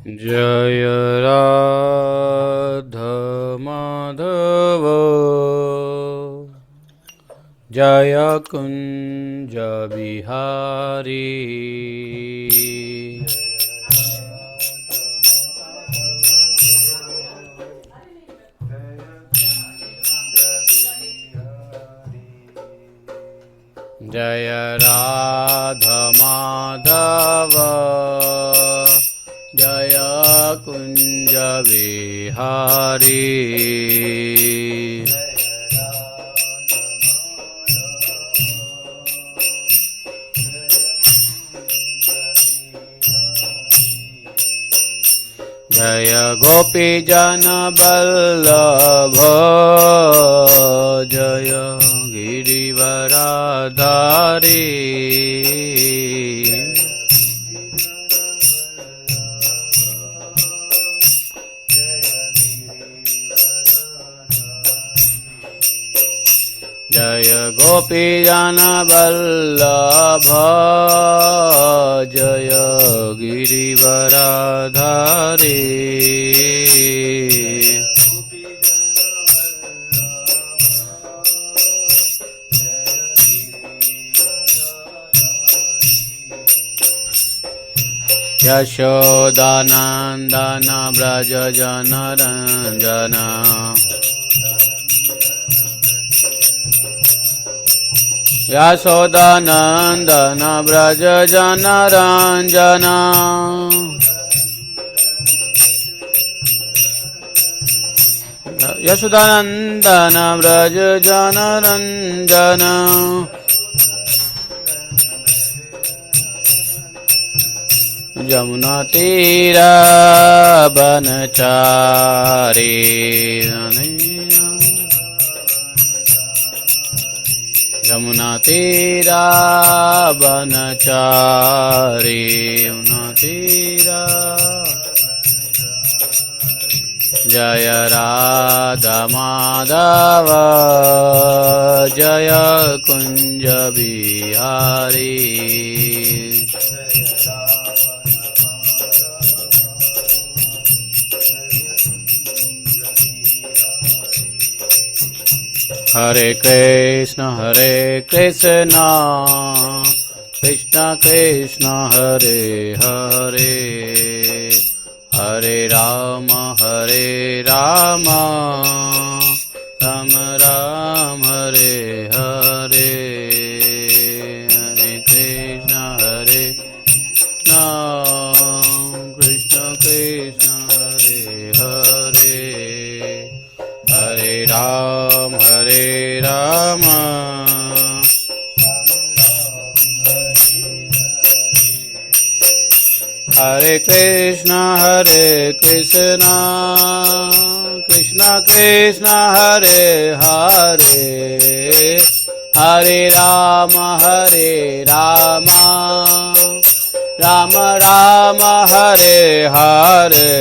जय राधा माधव जय कुंज बिहारी। जय राधा माधव जय कुंज बिहारी। जय गोपी जन बल्लभ जय गिरिवराधारी। जय गोपी जन बल्लभ जय गिरिवराधारी। यशोदानंदन व्रज जन रंजन यशोदानंदन व्रज जन रंजन। यशोदानंदन व्रज जन रंजन। यमुना तीरा बनचारी। यमुना तीरा बनचारी। यमुना तीरा। जय राधा माधव जय कुंज बिहारी। हरे कृष्ण कृष्ण कृष्ण हरे हरे हरे राम राम राम हरे हरे। हरे कृष्ण कृष्ण कृष्ण हरे हरे हरे राम हरे कृष्ण कृष्ण कृष्ण हरे हरे हरे राम राम राम हरे हरे।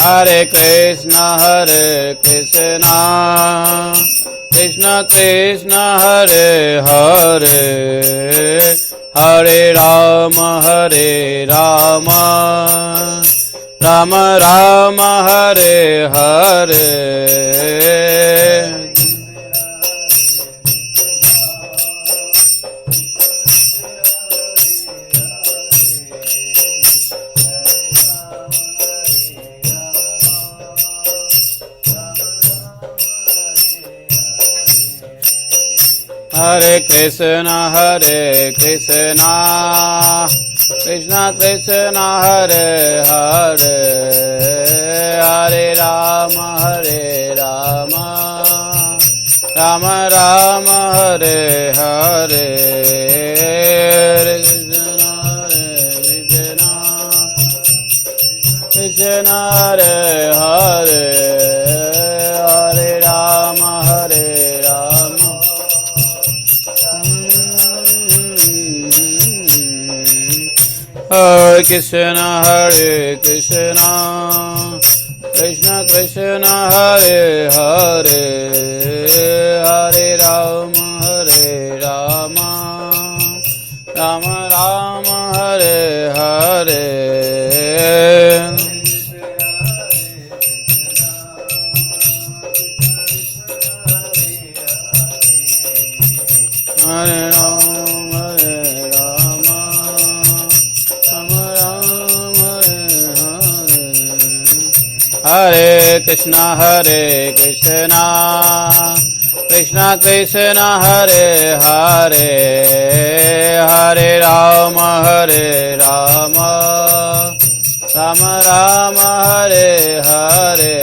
हरे कृष्ण कृष्ण कृष्ण हरे हरे हरे राम राम राम हरे हरे। हरे कृष्ण कृष्ण कृष्ण हरे हरे हरे राम राम राम हरे हरे। हरे Krishna Hare Hare Hare Ram Hare Krishna, Krishna Krishna, Hare Hare, Hare Rama, Rama Rama, Hare Hare. Hare Rama, Rama Rama, Hare Krishna, Krishna Krishna, Hare Hare, Hare Rama, Rama Rama, Hare Hare.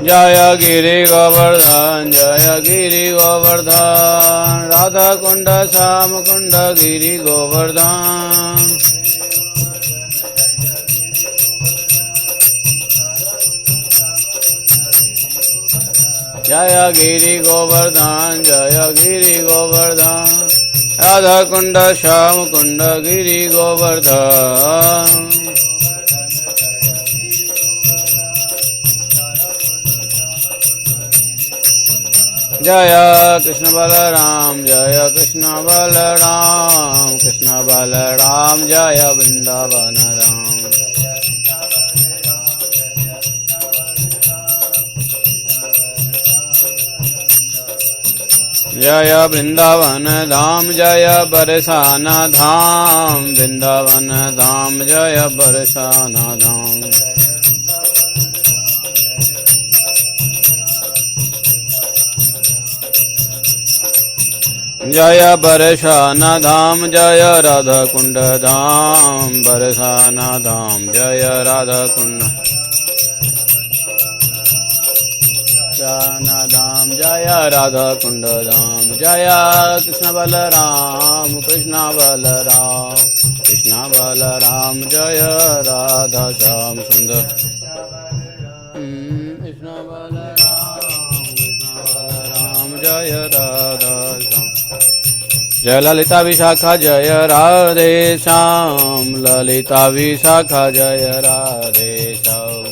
Jaya Giri Govardhan, Radha Kunda, Sam Kunda, Giri Govardhan. Jaya Giri Govardhan, Radha Kunda, Sam Kunda, Giri Govardhan. Jaya Krishna Balaram, Krishna Balaram, Jaya Vrindavana Ram. Jaya Vrindavana Dham, Jaya Barsana Dham, Vrindavana Dham, Jaya Barsana Dham. Jaya Barsana Dham, Jaya Radha Kunda Dham, Barsana Dham, Jaya Radha Kunda Dham, Jaya Radha Kunda Dham. Jaya Krishna Balaram, Krishna Balaram, Jaya Radha Sham Sundar. Krishna Balaram, Jaya Radha Sham. Jaya Lalita Vishakha, Jaya Radhe Sham, Lalita Vishakha, Jaya Radhe Sham.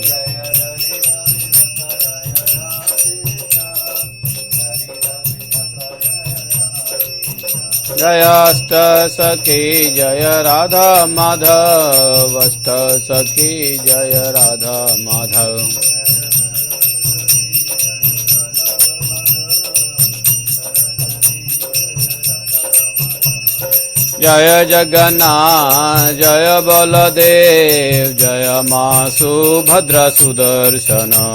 Jaya Asta Sakhi, Jaya Radha Madhav, Asta Sakhi, Jaya Radha Madhav. Jaya Jagannath, Jaya Baladev, Jaya Ma Subhadra Sudarshana.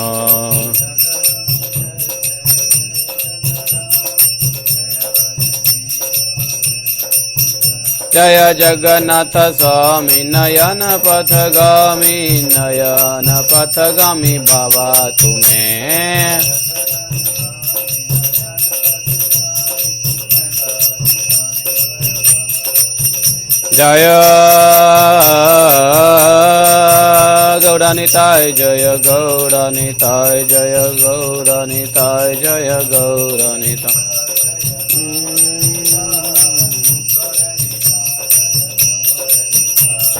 Jaya Jagannatha Swami, Nayana Pathagami Baba Tume. Jaya Gauranitai, Jaya Gauranitai, Jaya Gauranitai, Jaya Gauranitai.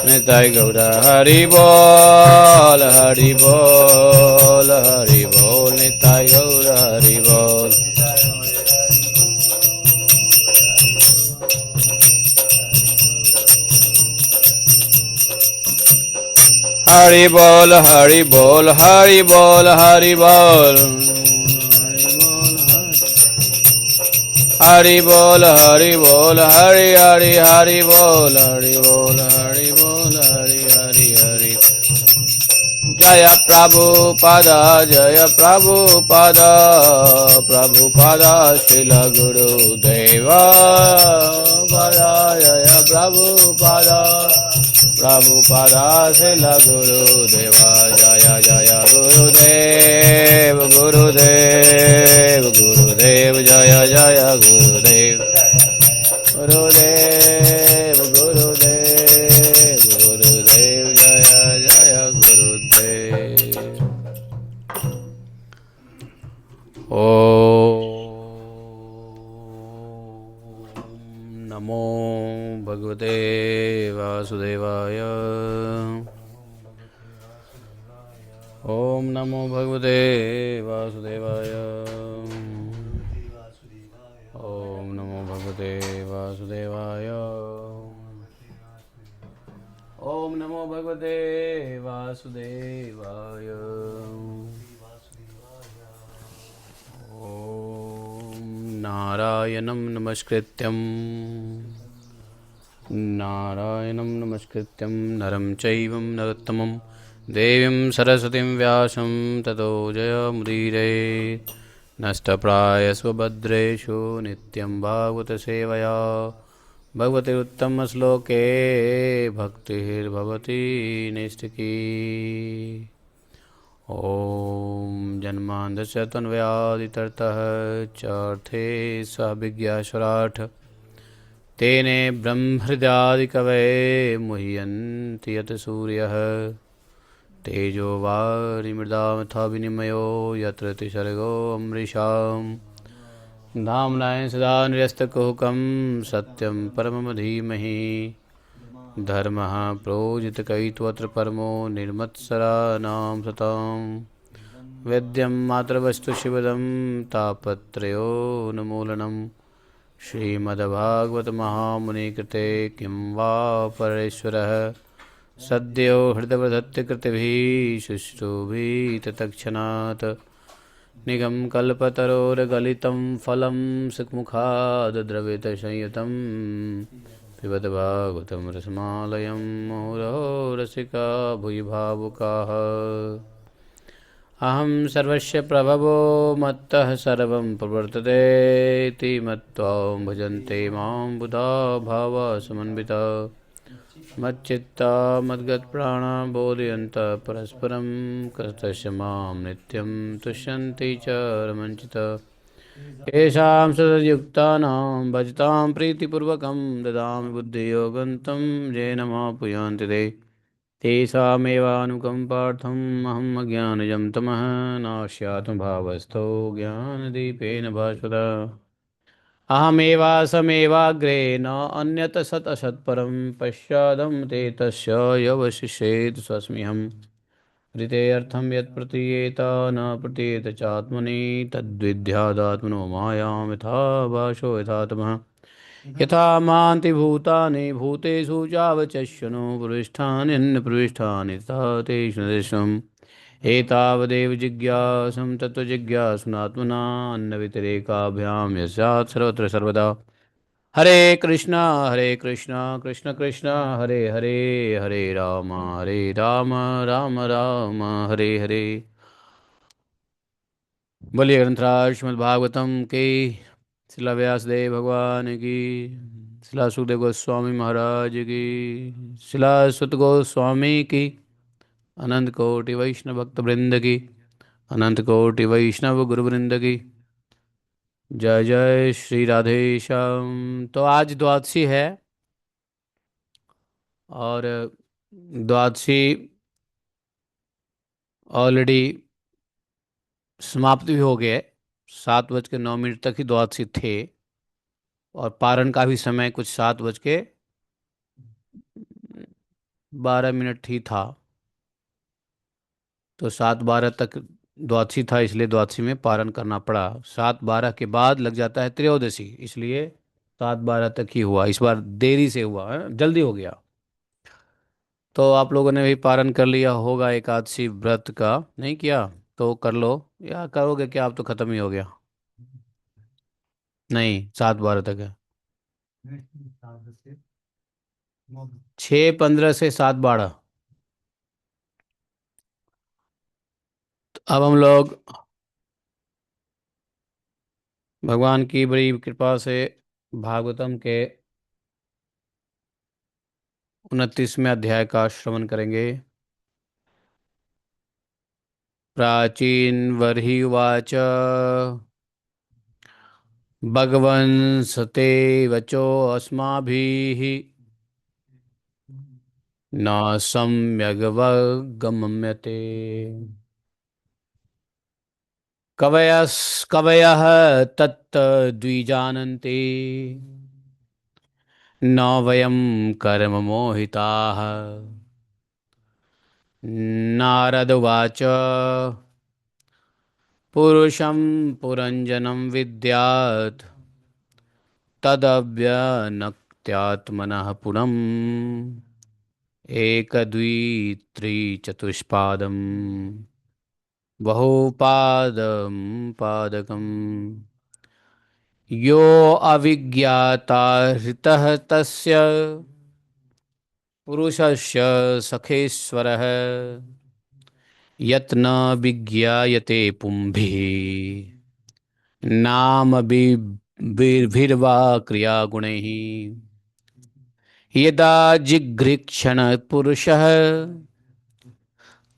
Nitai Gaura Hari Bol, Hari Bol, Hari Bol, Nitai Gaura Hari Bol. Hari Bol, Hari Bol, Hari Bol, Hari Bol. Hari Bol, Hari Bol, Hari Hari Hari Bol, Hari Bol, Hari Bol, Hari Hari Hari. Jaya Prabhupada, Jaya Prabhupada, Prabhupada, Srila Gurudeva. Jaya Prabhupada, Prabhupada, Srila Gurudeva. Jaya Jaya Gurudev, Gurudev, Gurudev, Jaya Jaya Gurudev, Gurudev, नमो भगवते वासुदेवाय। ओम नमो भगवते वासुदेवाय। ओम नमो भगवते वासुदेवाय। ओम नमो भगवते वासुदेवाय। ओम नारायणं नमस्कृत्यं नारायणं नमस्कृत्यं नरं चैव नरोत्तमं देवीं सरस्वतीं व्यासं ततो जयमुदीरयेत्। नष्टप्रायस्वभद्रेषु नित्यं भागवतसेवया भगवतीरुत्तमश्लोके भक्तिर्भवति नैष्ठिकी। ॐ जन्मान्तस्य तन्व्यादितरतः चार्थे सविज्ञास्वराट् तेने ब्रह्महृदादिकवये मुह्यन्ति यत् सूर्यः तेजो वारिमृदामथा विनिमयो यत्र त्रिसर्गो अमृषाम् धाम्नाय सदा निरस्तकुहकं सत्यं परमं धीमहि धर्मः प्रोजितकैत्वत्र परमो निर्मत्सराणां सतां वेद्यं मातृवस्तु शिवदं तापत्रयोन्मूलनं श्रीमद्भागवत महामुनिकृते किं वा परेश्वरः सद्यो हृदयवधत्तकृतिभिः शुश्रूभिः तत्क्षणात् निगम कल्पतरोर्गलितं फलं सुखमुखाद् द्रवितसंयुतं पिबत भागवतं रसमालयं मुहुरहो रसिका भुवि भावुकाः। अहं सर्वस्य प्रभवो मत्तः सर्वं प्रवर्तते इति मत्वा भजन्ते मां बुधा भावा समन्विता मच्चित्ता मद्गतप्राणा बोधयन्तः परस्परं कृतस्य मां नित्यं तुष्यन्ति च रमञ्चिता येषां सततयुक्तानां भजतां प्रीतिपूर्वकं ददामि बुद्धियोगं तं येन मापुयान्ति ते तेषामेवानुकम्पार्थम् अहम् अज्ञानजं तमः नास्यात्मभावस्थो ज्ञानदीपेन भास्वता अहमेवासमेवाग्रे न अन्यत सत् असत्परं पश्चादं ते तस्य यवशिष्येत् स्वस्म्यहम् ऋतेऽर्थं यत् प्रतीयेत न प्रतीयेत चात्मनि तद्विद्यादात्मनो मायां यथा भाषो यथा तमः यथा मान्ति भूतानि भूतेषु चावचश्यनो प्रविष्ठान्यन्यप्रविष्ठानि तथा तेषु दृश्यम् एतावदेव जिज्ञासं तत्त्वजिज्ञासुनात्मना अन्यव्यतिरेकाभ्यां यस्यात् सर्वत्र सर्वदा हरे कृष्णा कृष्ण कृष्ण हरे हरे हरे राम राम राम हरे हरे। बोलिए ग्रंथराज श्रीमद्भागवतम के श्रील व्यासदेव भगवान की, श्रील सुखदेव गोस्वामी महाराज की, श्रील सुत गोस्वामी की, अनंत कोटि वैष्णव भक्त वृंद की, अनंत कोटि वैष्णव गुरु वृंद की जय जय श्री राधे श्याम। तो आज द्वादशी है और द्वादशी ऑलरेडी समाप्त भी हो गए। 7:09 तक ही द्वादशी थे और पारण का भी समय कुछ 7:12 ही था। तो 7:12 तक द्वादशी था, इसलिए द्वादशी में पारण करना पड़ा। 7:12 के बाद लग जाता है त्रयोदशी, इसलिए 7:12 तक ही हुआ। इस बार देरी से हुआ है, जल्दी हो गया। तो आप लोगों ने भी पारण कर लिया होगा एकादशी व्रत का, नहीं किया तो कर लो, या करोगे क्या, आप तो खत्म ही हो गया। नहीं, 7:12 तक है। 6:15 से 7:12। अब हम लोग भगवान की बड़ी कृपा से भागवतम के 29वें अध्याय का श्रवण करेंगे। प्राचीन वर्हि उवाच भगवन् सते वचो अस्माभिः न सम्यगवगम्यते कवयः तत्तद्विजानन्ति न वयं कर्म मोहिताः। नारद उवाच पुरुषं पुरञ्जनं विद्यात् तदव्यनक्त्यात्मनः पुनम् एकदुइत्रिचतुष्पादम् बहुपादं पादकम् यो अविज्ञाता हृतः तस्य पुरुषस्य सखेश्वरः यत् न विज्ञायते पुंभिः नाम बिर्भिर्वा क्रियागुणैः यदा जिघृक्षण पुरुषः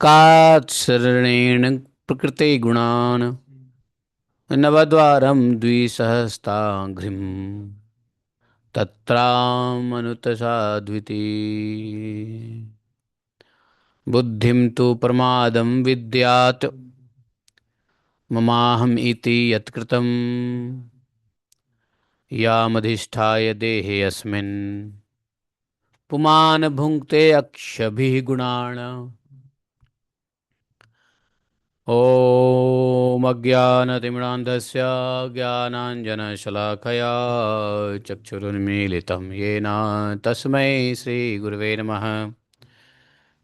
कात्सरणेन प्रकृते गुणान् नवद्वारं द्विसहस्ताघ्रिम् तत्रामनुतसाध्विति बुद्धिं तु प्रमादं विद्यात् ममाहम् इति यत्कृतं यामधिष्ठाय देहे अस्मिन् पुमान् भुङ्क्ते अक्षभिः गुणान्। ॐ अज्ञानतिमिरान्धस्य ज्ञानाञ्जनशलाकया चक्षुरुन्मीलितं येन तस्मै श्रीगुरुवे नमः।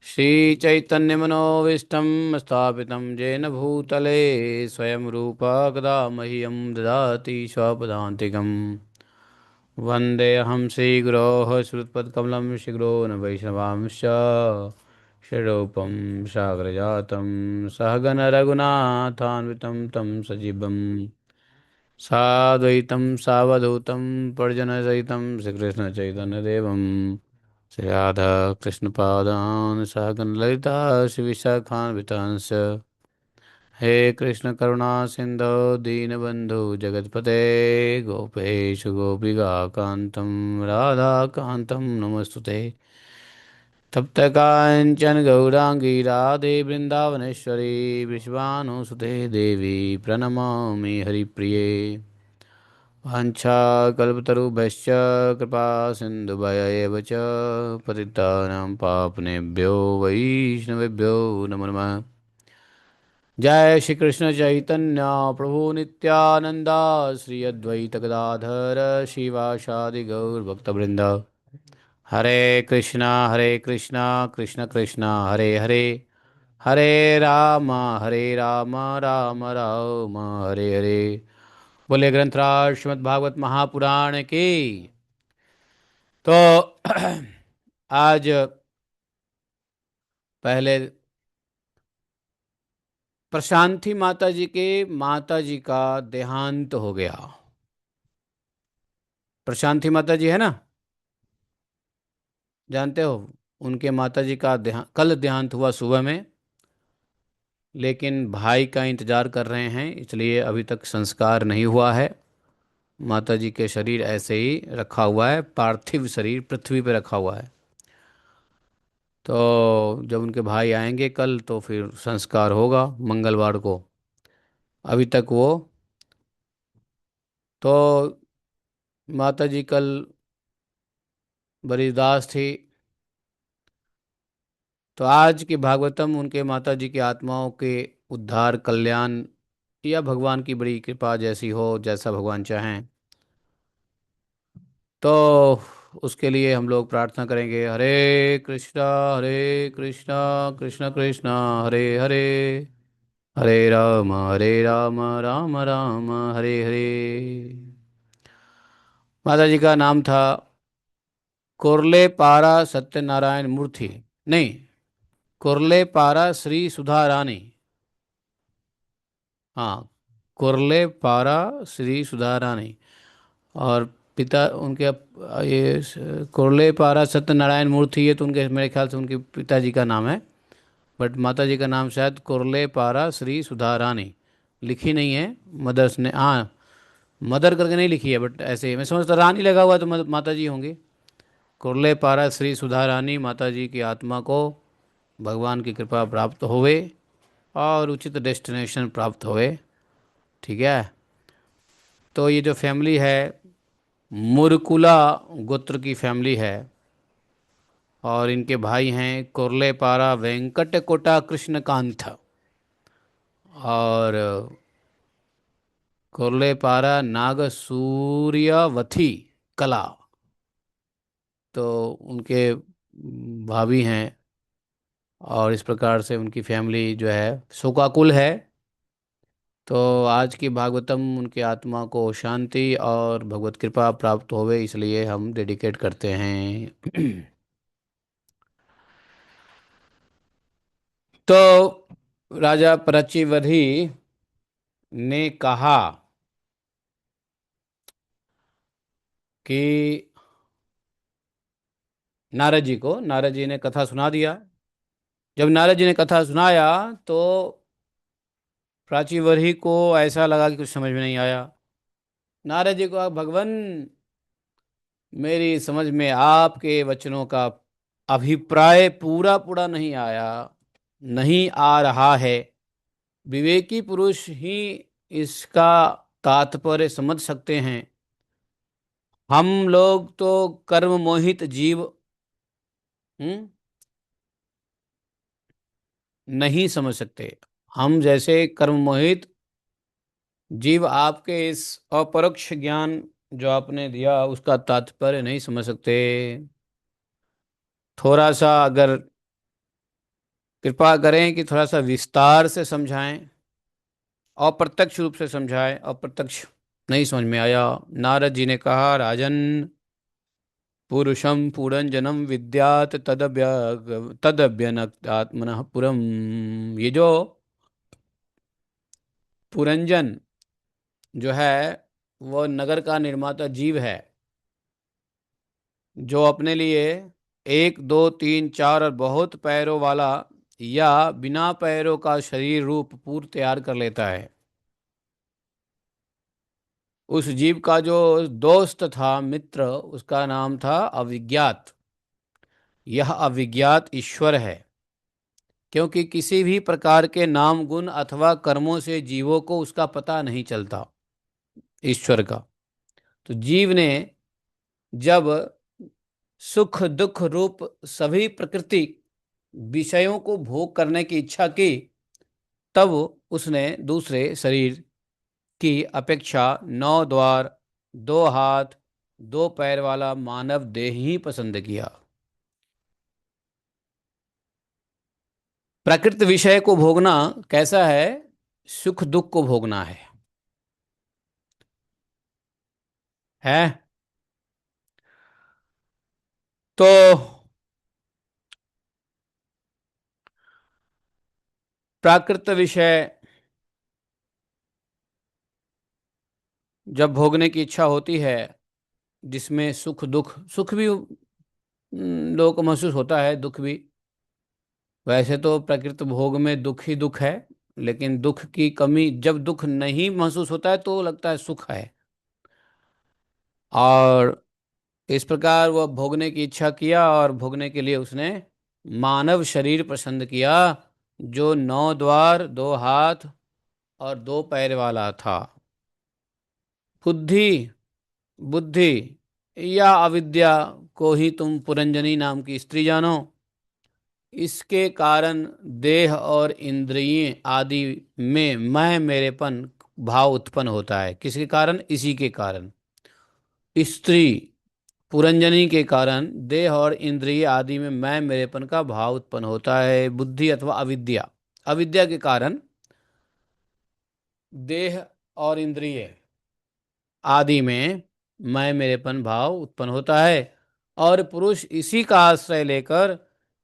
श्रीचैतन्यमनोभीष्टं स्थापितं येन भूतले स्वयं रूपा कदा मह्यं ददाति स्वपदान्तिकम्। वन्देऽहं श्रीगुरोः श्रुतपदकमलं शीघ्रो न वैष्णवांश्च षडोपं सागरजातं सहगणरघुनाथान्वितं तं सजीवं साद्वैतं सावधूतं परिजनसहितं श्रीकृष्णचैतन्यदेवं श्रीराधाकृष्णपादान् सहगणललिता श्रीविशाखान्वितांश्च। हे कृष्ण करुणा सिंधु दीनबंधु जगतपते गोपेश गोपिकान्तं राधाकान्तं नमस्तुते। तप्त कांचन गौरांगी राधे वृंदावनेश्वरी विश्वानुसुते देवी प्रणमामि हरिप्रिये। वाञ्छाकल्पतरुभ्यश्च कृपा सिन्धुभ्यैव च पतितानां पावनेभ्यो वैष्णवेभ्यो नमो नमः। जय श्री कृष्ण चैतन्य प्रभु नित्यानंद श्री अद्वैत गदाधर शिवासादि गौर भक्तवृंद। हरे कृष्णा कृष्ण कृष्णा हरे हरे हरे राम राम राम हरे हरे। बोले ग्रंथराज श्रीमद् भागवत महापुराण की। तो आज पहले प्रशांति माता जी का देहांत हो गया। प्रशांति माता जी है ना, जानते हो? उनके माता जी का कल देहांत हुआ सुबह में, लेकिन भाई का इंतजार कर रहे हैं, इसलिए अभी तक संस्कार नहीं हुआ है। माता जी के शरीर ऐसे ही रखा हुआ है, पार्थिव शरीर पृथ्वी पर रखा हुआ है। तो जब उनके भाई आएंगे कल तो फिर संस्कार होगा मंगलवार को। अभी तक वो तो माता जी कल बड़ी उदास थी। तो आज की भागवतम उनके माता जी की आत्माओं के उद्धार कल्याण या भगवान की बड़ी कृपा जैसी हो, जैसा भगवान चाहें, तो उसके लिए हम लोग प्रार्थना करेंगे। हरे कृष्णा कृष्ण कृष्ण हरे हरे हरे राम राम राम हरे हरे। माता जी का नाम था कोरले पारा सत्यनारायण मूर्ति, नहीं, कोरले पारा श्री सुधा रानी। हाँ, कोरले पारा श्री सुधा रानी। और पिता उनके कोरले पारा सत्यनारायण मूर्ति, ये तो उनके मेरे ख्याल से उनके पिताजी का नाम है। बट माता जी का नाम शायद कोरले पारा श्री सुधा रानी। लिखी नहीं है मदर्स ने, हाँ मदर करके नहीं लिखी है, बट ऐसे मैं समझता रानी लगा हुआ तो माता जी होंगी। कुरले पारा श्री सुधा रानी माता जी की आत्मा को भगवान की कृपा प्राप्त होवे और उचित डेस्टिनेशन प्राप्त होवे। ठीक है। तो ये जो फैमिली है मुरकुला गोत्र की फैमिली है। और इनके भाई हैं कुर्लेपारा वेंकट कोटा कृष्णकांत और कुर्लेपारा नाग सूर्यवथी कला। तो उनके भाभी हैं। और इस प्रकार से उनकी फैमिली जो है शोकाकुल है। तो आज की भागवतम उनकी आत्मा को शांति और भगवत कृपा प्राप्त होवे, इसलिए हम डेडिकेट करते हैं। तो राजा प्रचिवधि ने कहा कि नारद जी ने कथा सुना दिया। जब नारद जी ने कथा सुनाया तो प्राचीवधि को ऐसा लगा कि कुछ समझ में नहीं आया। नारद जी को कहा, भगवान मेरी समझ में आपके वचनों का अभिप्राय पूरा पूरा नहीं आया, नहीं आ रहा है। विवेकी पुरुष ही इसका तात्पर्य समझ सकते हैं। हम लोग तो कर्म मोहित जीव हम्म नहीं समझ सकते। हम जैसे कर्म मोहित जीव आपके इस अपरोक्ष ज्ञान जो आपने दिया उसका तात्पर्य नहीं समझ सकते। थोड़ा सा अगर कृपा करें कि थोड़ा सा विस्तार से समझाएं, अप्रत्यक्ष रूप से समझाएं। अप्रत्यक्ष नहीं समझ में आया। नारद जी ने कहा, राजन, पुरुषम पुरंजनम विद्यात तदभ्यनक्तात्मनः पुरम। ये जो पुरंजन जो है वो नगर का निर्माता जीव है, जो अपने लिए एक दो तीन चार और बहुत पैरों वाला या बिना पैरों का शरीर रूप पूर्व तैयार कर लेता है। उस जीव का जो दोस्त था, मित्र, उसका नाम था अविज्ञात। यह अविज्ञात ईश्वर है, क्योंकि किसी भी प्रकार के नाम गुण अथवा कर्मों से जीवों को उसका पता नहीं चलता, ईश्वर का। तो जीव ने जब सुख दुख रूप सभी प्रकृति विषयों को भोग करने की इच्छा की, तब उसने दूसरे शरीर की अपेक्षा नौ द्वार, दो हाथ, दो पैर वाला मानव देह ही पसंद किया। प्रकृति विषय को भोगना कैसा है? सुख दुख को भोगना है। तो प्राकृत विषय जब भोगने की इच्छा होती है, जिसमें सुख दुख, सुख भी लोगों को महसूस होता है, दुख भी। वैसे तो प्रकृति भोग में दुख ही दुख है, लेकिन दुख की कमी, जब दुख नहीं महसूस होता है तो लगता है सुख है। और इस प्रकार वह भोगने की इच्छा किया और भोगने के लिए उसने मानव शरीर पसंद किया, जो नौ द्वार, दो हाथ और दो पैर वाला था। बुद्धि बुद्धि या अविद्या को ही तुम पुरंजनी नाम की स्त्री जानो। इसके कारण देह और इंद्रिय आदि में मैं मेरेपन भाव उत्पन्न होता है। किसके कारण? इसी के कारण, स्त्री पुरंजनी के कारण देह और इंद्रिय आदि में मैं मेरेपन का भाव उत्पन्न होता है। बुद्धि अथवा अविद्या, अविद्या के कारण देह और इंद्रिय आदि में मैं मेरेपन भाव उत्पन्न होता है। और पुरुष इसी का आश्रय लेकर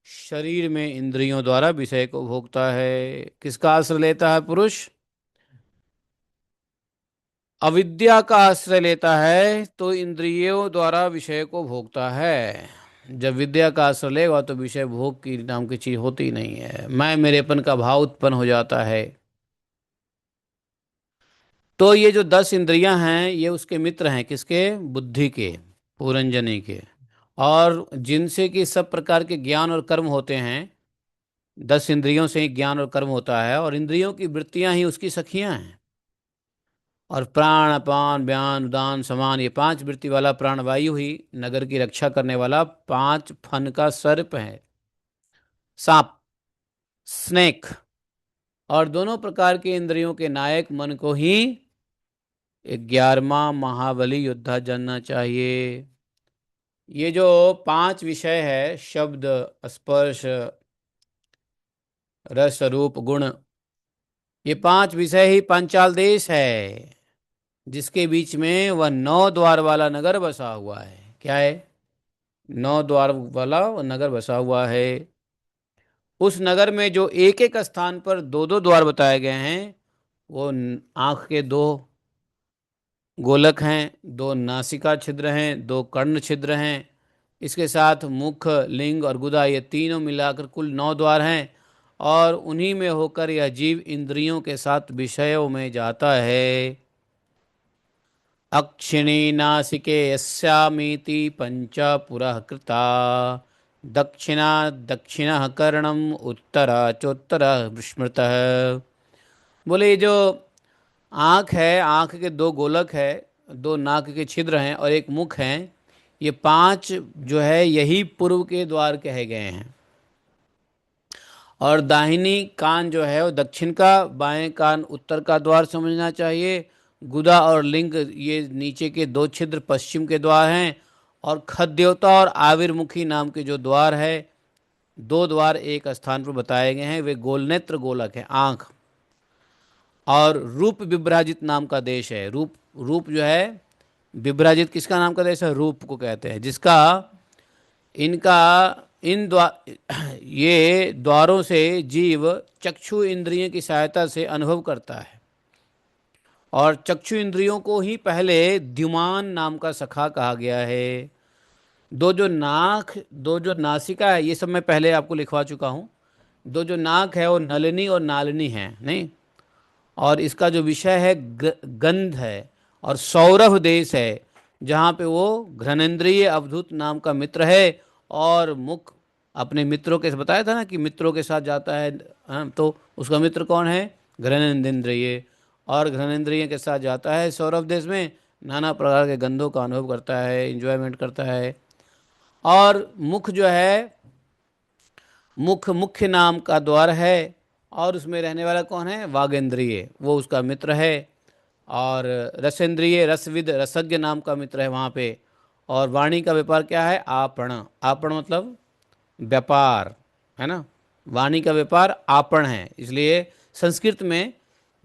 शरीर में इंद्रियों द्वारा विषय को भोगता है। किसका आश्रय लेता है पुरुष? अविद्या का आश्रय लेता है तो इंद्रियों द्वारा विषय को भोगता है। जब विद्या का आश्रय लेगा तो विषय भोग की नाम की चीज होती नहीं है, मैं मेरेपन का भाव उत्पन्न हो जाता है। तो ये जो 10 इंद्रियां हैं ये उसके मित्र हैं। किसके? बुद्धि के, पुरंजनी के। और जिनसे कि सब प्रकार के ज्ञान और कर्म होते हैं। 10 इंद्रियों से ही ज्ञान और कर्म होता है, और इंद्रियों की वृत्तियां ही उसकी सखियां हैं। और प्राण अपान व्यान उदान समान, ये पांच वृत्ति वाला प्राणवायु ही नगर की रक्षा करने वाला पांच फन का सर्प है, सांप, स्नेक। और दोनों प्रकार के इंद्रियों के नायक मन को ही 11वां महाबली योद्धा जानना चाहिए। ये जो पांच विषय है, शब्द, स्पर्श, रस, रूप, गुण, ये पांच विषय ही पांचाल देश है, जिसके बीच में वह 9 द्वार वाला नगर बसा हुआ है। क्या है? 9 द्वार वाला वह नगर बसा हुआ है। उस नगर में जो एक एक स्थान पर दो दो द्वार बताए गए हैं, वो आंख के दो गोलक हैं, दो नासिका छिद्र हैं, दो कर्ण छिद्र हैं, इसके साथ मुख, लिंग और गुदा, ये तीनों मिलाकर कुल 9 द्वार हैं। और उन्हीं में होकर यह जीव इंद्रियों के साथ विषयों में जाता है। अक्षिणी नासिके यस्यामीति पंच पुरः कृता, दक्षिणा दक्षिणः कर्णम उत्तरा चोत्तरः स्मृतः। बोले ये जो आँख है, आँख के दो गोलक है, दो नाक के छिद्र हैं और एक मुख है, ये पांच जो है यही पूर्व के द्वार कहे गए हैं। और दाहिनी कान जो है वो दक्षिण का, बाएं कान उत्तर का द्वार समझना चाहिए। गुदा और लिंग ये नीचे के दो छिद्र पश्चिम के द्वार हैं। और खद्योता और आविर्मुखी नाम के जो द्वार है, 2 द्वार एक स्थान पर बताए गए हैं, वे गोलनेत्र गोलक है, आंख। और रूप विभ्राजित नाम का देश है। रूप, रूप जो है विभ्राजित किसका नाम का देश है? रूप को कहते हैं, जिसका इनका इन द्वार ये द्वारों से जीव चक्षु इंद्रिय की सहायता से अनुभव करता है। और चक्षु इंद्रियों को ही पहले द्युमान नाम का सखा कहा गया है। दो जो नासिका है, ये सब मैं पहले आपको लिखवा चुका हूँ। दो जो नाक है वो नलिनी और नालिनी है, नहीं। और इसका जो विषय है गंध है। और सौरभ देश है, जहाँ पे वो घ्राणेन्द्रिय अवधूत नाम का मित्र है। और मुख अपने मित्रों के, बताया था ना कि मित्रों के साथ जाता है, हाँ, तो उसका मित्र कौन है? घ्राणेन्द्रिय। और घ्राणेन्द्रिय के साथ जाता है सौरभ देश में, नाना प्रकार के गंधों का अनुभव करता है, इंजॉयमेंट करता है। और मुख जो है, मुख मुख्य नाम का द्वार है। और उसमें रहने वाला कौन है? वागेंद्रिय, वो उसका मित्र है। और रसेंद्रिय, रसविद, रसज्ञ नाम का मित्र है वहाँ पे। और वाणी का व्यापार क्या है? आपण। आपण मतलब व्यापार, है ना। वाणी का व्यापार आपण है, इसलिए संस्कृत में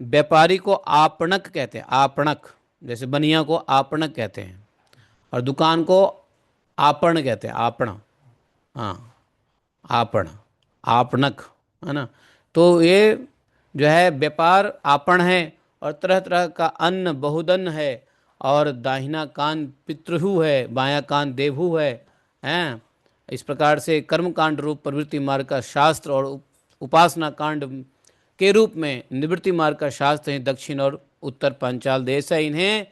व्यापारी को आपणक कहते हैं। आपणक, जैसे बनिया को आपणक कहते हैं, और दुकान को आपण कहते हैं, आपण। हाँ, आपण, आपणक, है ना। तो ये जो है व्यापार आपण है। और तरह तरह का अन्न बहुदन्न है। और दाहिना कान पितृहु है, बायां कान देवहु है, हैं। इस प्रकार से कर्म कांड रूप प्रवृत्ति मार्ग का शास्त्र और उपासना कांड के रूप में निवृत्ति मार्ग का शास्त्र है दक्षिण और उत्तर पांचाल देश है। इन्हें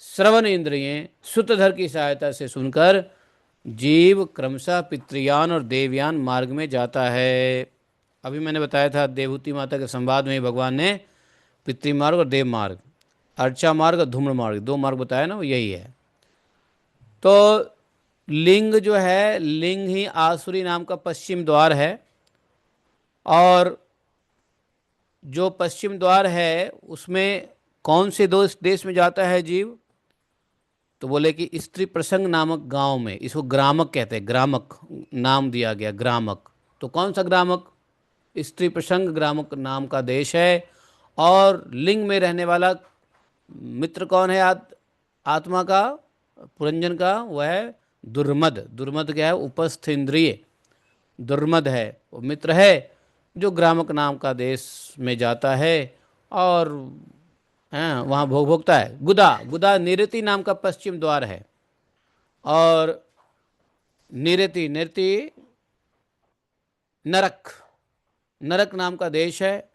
श्रवण इंद्रियें सूत्रधर की सहायता से सुनकर जीव क्रमशः पितृयान और देवयान मार्ग में जाता है। अभी मैंने बताया था देवहूति माता के संवाद में ही भगवान ने पितृमार्ग और देव मार्ग, अर्चा मार्ग और धूम्र मार्ग, 2 मार्ग बताया ना, वो यही है। तो लिंग जो है, लिंग ही आसुरी नाम का पश्चिम द्वार है। और जो पश्चिम द्वार है उसमें कौन से दो देश में जाता है जीव? तो बोले कि स्त्री प्रसंग नामक गांव में, इसको ग्रामक कहते हैं, ग्रामक नाम दिया गया, ग्रामक। तो कौन सा ग्रामक? स्त्री प्रसंग ग्रामक नाम का देश है। और लिंग में रहने वाला मित्र कौन है? आत्मा का, पुरंजन का, वह है दुर्मद। दुर्मद क्या है? उपस्थ इंद्रिय दुर्मद है, वो मित्र है जो ग्रामक नाम का देश में जाता है। और हाँ, वहाँ भोग भोगता है। गुदा, गुदा निरति नाम का पश्चिम द्वार है। और निरति, निरति नरक, नरक नाम का देश है।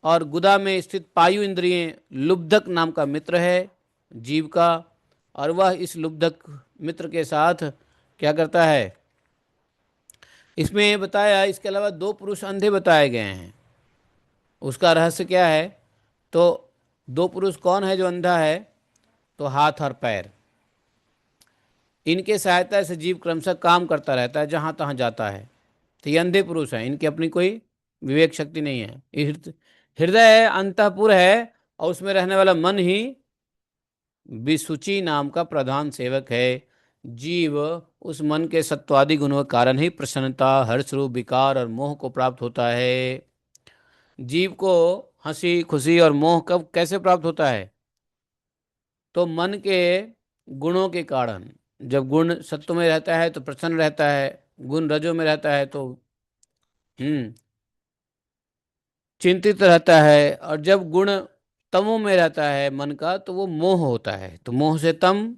और गुदा में स्थित पायु इंद्रिय लुब्धक नाम का मित्र है जीव का। और वह इस लुब्धक मित्र के साथ क्या करता है? इसमें बताया, इसके अलावा 2 पुरुष अंधे बताए गए हैं। उसका रहस्य क्या है? तो दो पुरुष कौन है जो अंधा है? तो हाथ और पैर। इनके सहायता से जीव क्रमशः काम करता रहता है, जहां तहां जाता है। तो ये अंधे पुरुष हैं, इनकी अपनी कोई विवेक शक्ति नहीं है। ये हृदय अंतःपुर है, और उसमें रहने वाला मन ही विसुचि नाम का प्रधान सेवक है। जीव उस मन के सत्वादि गुणों के कारण ही प्रसन्नता, हर्ष रूप विकार और मोह को प्राप्त होता है। जीव को हंसी खुशी और मोह कब कैसे प्राप्त होता है? तो मन के गुणों के कारण। जब गुण सत्व में रहता है तो प्रसन्न रहता है, गुण रजो में रहता है तो हम्म चिंतित रहता है, और जब गुण तमो में रहता है मन का तो वो मोह होता है। तो मोह से तम,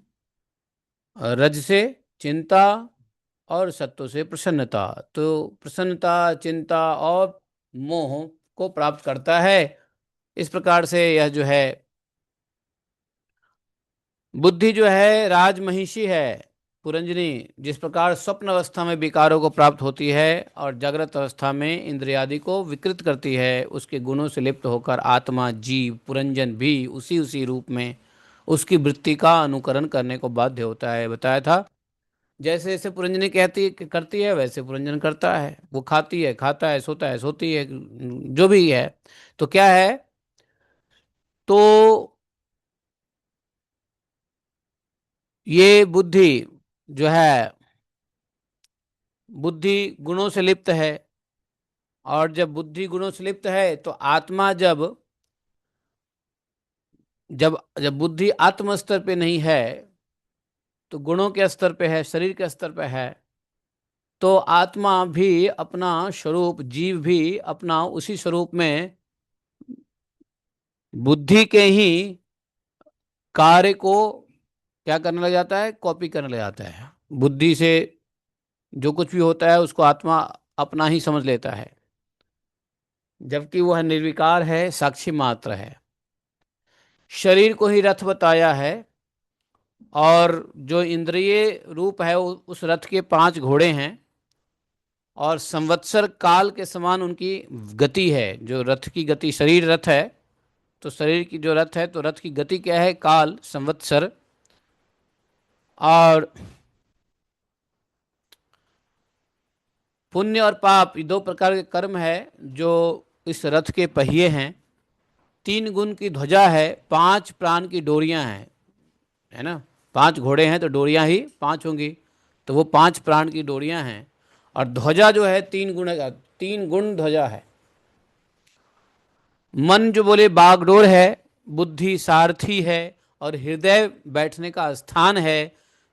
रज से चिंता, और सत्व से प्रसन्नता। तो प्रसन्नता, चिंता और मोह को प्राप्त करता है। इस प्रकार से यह जो है बुद्धि जो है राजमहिषी है पुरंजनी। जिस प्रकार स्वप्न अवस्था में विकारों को प्राप्त होती है और जागृत अवस्था में इंद्रियादि को विकृत करती है, उसके गुणों से लिप्त होकर आत्मा जीव पुरंजन भी उसी उसी रूप में उसकी वृत्ति का अनुकरण करने को बाध्य होता है। बताया था, जैसे जैसे पुरंजनी कहती करती है वैसे पुरंजन करता है। वो खाती है, खाता है, सोता है, सोती है, जो भी है। तो क्या है? तो ये बुद्धि जो है, बुद्धि गुणों से लिप्त है। और जब बुद्धि गुणों से लिप्त है तो आत्मा जब जब जब बुद्धि आत्म स्तर पे नहीं है, तो गुणों के स्तर पे है, शरीर के स्तर पे है, तो आत्मा भी अपना स्वरूप, जीव भी अपना उसी स्वरूप में बुद्धि के ही कार्य को क्या करने लग जाता है? कॉपी करने लग जाता है। बुद्धि से जो कुछ भी होता है उसको आत्मा अपना ही समझ लेता है, जबकि वह निर्विकार है, साक्षी मात्र है। शरीर को ही रथ बताया है, और जो इंद्रिय रूप है उस रथ के 5 घोड़े हैं, और संवत्सर काल के समान उनकी गति है। जो रथ की गति, शरीर रथ है, तो शरीर की जो रथ है तो रथ की गति क्या है? काल, संवत्सर। और पुण्य और पाप, ये 2 प्रकार के कर्म है जो इस रथ के पहिए हैं। 3 गुण की ध्वजा है, 5 प्राण की डोरियां हैं, है ना। 5 घोड़े हैं तो डोरियां ही 5 होंगी, तो वो 5 प्राण की डोरियां हैं। और ध्वजा जो है 3 गुण का, 3 गुण ध्वजा है। मन जो बोले बागडोर है, बुद्धि सारथी है, और हृदय बैठने का स्थान है।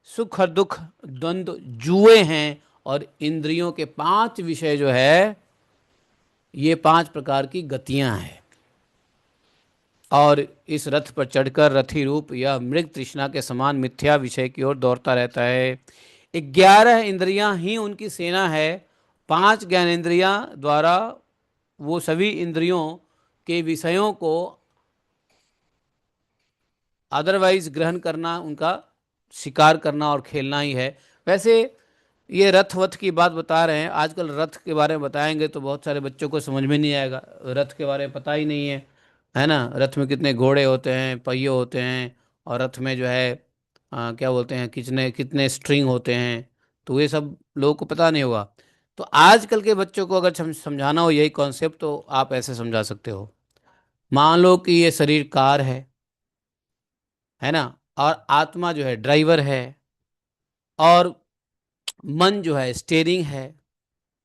सुख और दुख द्वंद्व जुए हैं, और इंद्रियों के 5 विषय जो है, ये 5 प्रकार की गतियां हैं। और इस रथ पर चढ़कर रथी रूप यह मृग तृष्णा के समान मिथ्या विषय की ओर दौड़ता रहता है। 11 इंद्रियां ही उनकी सेना है। 5 ज्ञानेंद्रियां द्वारा वो सभी इंद्रियों के विषयों को अदरवाइज ग्रहण करना, उनका शिकार करना और खेलना ही है। वैसे ये रथ वथ की बात बता रहे हैं, आजकल रथ के बारे में बताएंगे तो बहुत सारे बच्चों को समझ में नहीं आएगा, रथ के बारे में पता ही नहीं है ना। रथ में कितने घोड़े होते हैं, पहिए होते हैं, और रथ में जो है क्या बोलते हैं, कितने कितने स्ट्रिंग होते हैं, तो ये सब लोगों को पता नहीं होगा। तो आजकल के बच्चों को अगर समझाना हो यही कॉन्सेप्ट, तो आप ऐसे समझा सकते हो। मान लो कि ये शरीर कार है ना, और आत्मा जो है ड्राइवर है, और मन जो है स्टेयरिंग है,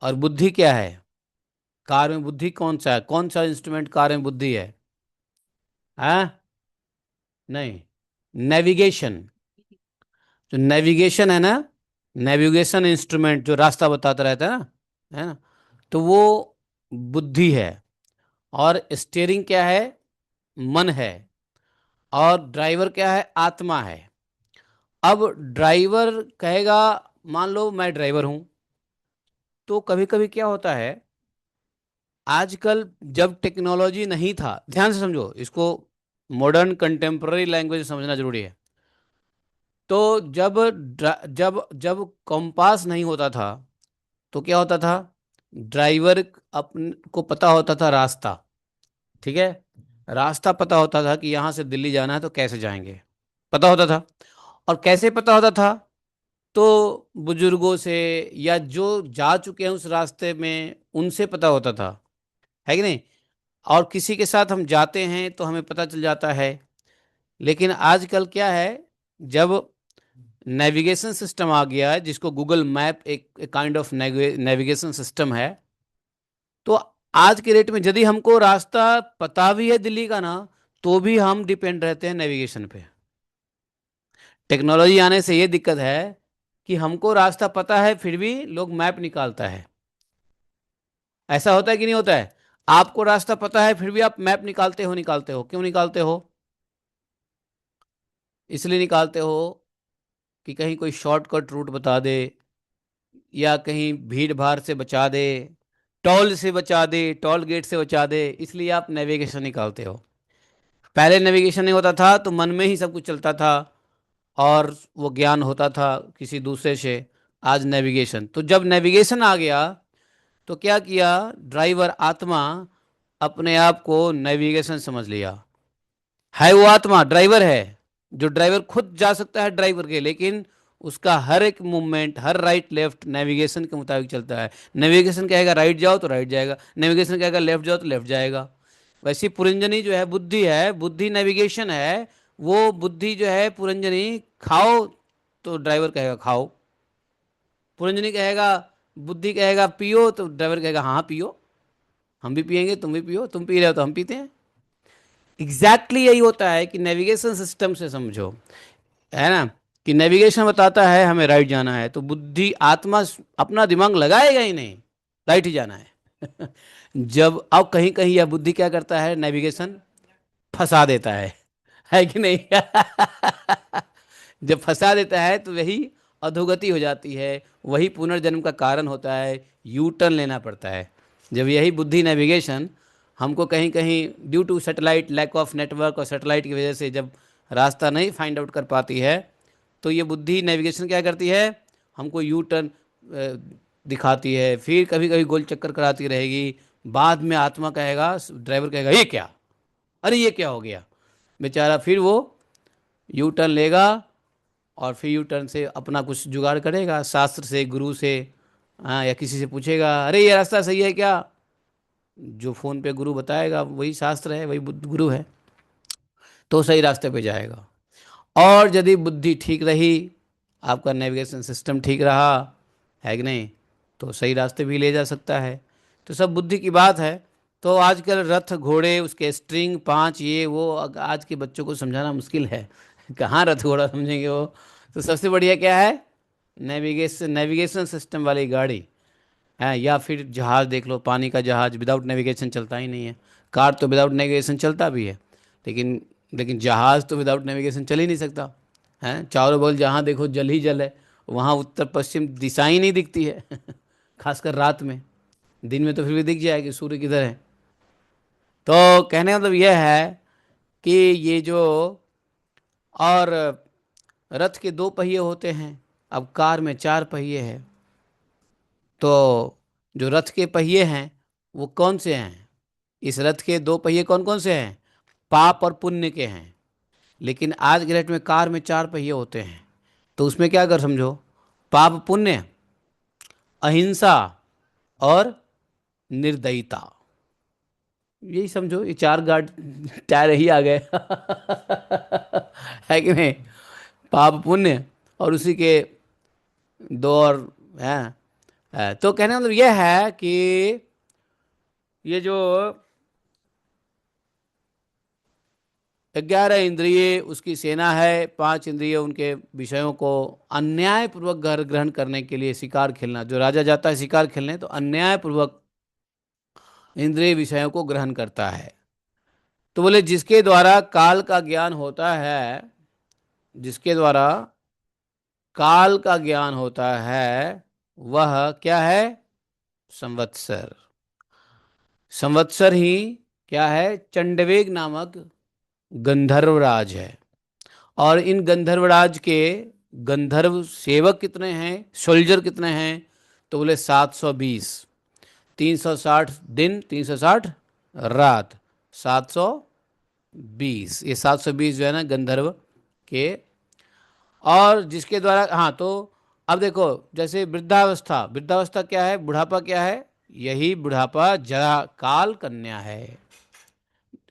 और बुद्धि क्या है? कार में बुद्धि कौन सा है? कौन सा इंस्ट्रूमेंट कार में बुद्धि है? हाँ, नहीं, नेविगेशन। जो नेविगेशन है ना, नेविगेशन इंस्ट्रूमेंट जो रास्ता बताता रहता है ना, तो वो बुद्धि है। और स्टीयरिंग क्या है? मन है। और ड्राइवर क्या है? आत्मा है। अब ड्राइवर कहेगा, मान लो मैं ड्राइवर हूं, तो कभी कभी क्या होता है, आजकल जब टेक्नोलॉजी नहीं था, ध्यान से समझो इसको, मॉडर्न कंटेम्प्ररी लैंग्वेज समझना जरूरी है। तो जब जब कॉम्पास नहीं होता था, तो क्या होता था? ड्राइवर अपन को पता होता था रास्ता, ठीक है। रास्ता पता होता था कि यहाँ से दिल्ली जाना है तो कैसे जाएंगे, पता होता था। और कैसे पता होता था, तो बुजुर्गों से या जो जा चुके हैं उस रास्ते में उनसे पता होता था, है कि नहीं। और किसी के साथ हम जाते हैं तो हमें पता चल जाता है। लेकिन आजकल क्या है, जब नेविगेशन सिस्टम आ गया है, जिसको गूगल मैप एक काइंड ऑफ नेविगेशन सिस्टम है, तो आज के डेट में यदि हमको रास्ता पता भी है दिल्ली का ना, तो भी हम डिपेंड रहते हैं नेविगेशन पे। टेक्नोलॉजी आने से ये दिक्कत है कि हमको रास्ता पता है फिर भी लोग मैप निकालता है। ऐसा होता है कि नहीं होता है? आपको रास्ता पता है फिर भी आप मैप निकालते हो, निकालते हो, क्यों निकालते हो? इसलिए निकालते हो कि कहीं कोई शॉर्टकट रूट बता दे, या कहीं भीड़ भाड़ से बचा दे, टोल से बचा दे, टोल गेट से बचा दे, इसलिए आप नेविगेशन निकालते हो। पहले नेविगेशन नहीं होता था तो मन में ही सब कुछ चलता था, और वो ज्ञान होता था किसी दूसरे से। आज नेविगेशन, तो जब नेविगेशन आ गया तो क्या किया, ड्राइवर आत्मा अपने आप को नेविगेशन समझ लिया। है वो आत्मा ड्राइवर है, जो ड्राइवर खुद जा सकता है ड्राइवर के, लेकिन उसका हर एक मूवमेंट, हर राइट लेफ्ट नेविगेशन के मुताबिक चलता है। नेविगेशन कहेगा राइट जाओ तो राइट जाएगा, नेविगेशन कहेगा लेफ्ट जाओ तो लेफ्ट जाएगा। वैसी पुरंजनी जो है बुद्धि है, बुद्धि नेविगेशन है। वो बुद्धि जो है पुरंजनी, खाओ तो ड्राइवर कहेगा खाओ, पुरंजनी कहेगा, बुद्धि कहेगा पियो तो ड्राइवर कहेगा हाँ हाँ पियो, हम भी पियेंगे तुम भी पियो, तुम पी रहे हो तो हम पीते हैं। एग्जैक्टली यही होता है कि नेविगेशन सिस्टम से समझो, है ना, कि नेविगेशन बताता है हमें राइट जाना है, तो बुद्धि आत्मा अपना दिमाग लगाएगा ही नहीं, राइट ही जाना है। जब अब कहीं कहीं यह बुद्धि क्या करता है, नेविगेशन फंसा देता है कि नहीं? जब फंसा देता है तो वही अधोगति हो जाती है, वही पुनर्जन्म का कारण होता है, यू टर्न लेना पड़ता है। जब यही बुद्धि नेविगेशन हमको कहीं कहीं due to satellite, lack of network और सेटेलाइट की वजह से जब रास्ता नहीं फाइंड आउट कर पाती है, तो ये बुद्धि नेविगेशन क्या करती है, हमको यू टर्न दिखाती है, फिर कभी कभी गोल चक्कर कराती रहेगी। बाद में आत्मा कहेगा, ड्राइवर कहेगा ये क्या, अरे ये क्या हो गया, बेचारा फिर वो यू टर्न लेगा, और फिर यू टर्न से अपना कुछ जुगाड़ करेगा, शास्त्र से, गुरु से, हाँ, या किसी से पूछेगा अरे ये रास्ता सही है क्या, जो फ़ोन पे गुरु बताएगा वही शास्त्र है, वही बुद्ध गुरु है, तो सही रास्ते पे जाएगा। और यदि बुद्धि ठीक रही, आपका नेविगेशन सिस्टम ठीक रहा, है कि नहीं, तो सही रास्ते भी ले जा सकता है। तो सब बुद्धि की बात है। तो आजकल रथ घोड़े, उसके स्ट्रिंग पांच, ये वो, आज के बच्चों को समझाना मुश्किल है। कहाँ रथ घोड़ा समझेंगे वो। तो सबसे बढ़िया क्या है, नेविगेशन, नेविगेशन सिस्टम वाली गाड़ी है। या फिर जहाज़ देख लो, पानी का जहाज़ विदाउट नेविगेशन चलता ही नहीं है। कार तो विदाउट नेविगेशन चलता भी है, लेकिन लेकिन जहाज़ तो विदाउट नेविगेशन चल ही नहीं सकता है। चारों बगल जहाँ देखो जल ही जल है, वहाँ उत्तर पश्चिम दिशा ही नहीं दिखती है। खासकर रात में, दिन में तो फिर भी दिख जाएगी सूर्य किधर है। तो कहने का मतलब यह है कि ये जो, और रथ के दो पहिए होते हैं, अब कार में चार पहिए हैं। तो जो रथ के पहिए हैं वो कौन से हैं, इस रथ के दो पहिए कौन कौन से हैं, पाप और पुण्य के हैं। लेकिन आज के डेट में कार में चार पहिए होते हैं, तो उसमें क्या कर समझो, पाप पुण्य, अहिंसा और निर्दयता, यही समझो, ये चार गार्ड टायर ही आ गए। है कि नहीं, पाप पुण्य और उसी के दो और हैं। तो कहने का मतलब यह है कि ये जो 11 इंद्रिय उसकी सेना है, पांच इंद्रिय उनके विषयों को अन्यायपूर्वक ग्रहण करने के लिए, शिकार खेलना, जो राजा जाता है शिकार खेलने तो अन्यायपूर्वक इंद्रिय विषयों को ग्रहण करता है। तो बोले जिसके द्वारा काल का ज्ञान होता है, जिसके द्वारा काल का ज्ञान होता है, वह क्या है, संवत्सर। संवत्सर ही क्या है, चंडवेग नामक गंधर्वराज है। और इन गंधर्वराज के गंधर्व सेवक कितने हैं, सोल्जर कितने हैं, तो बोले 720, 360 दिन 360 रात, 700 20, ये 720 जो है ना गंधर्व के। और जिसके द्वारा, हाँ तो अब देखो, जैसे वृद्धावस्था, वृद्धावस्था क्या है, बुढ़ापा क्या है, यही बुढ़ापा जरा काल कन्या है,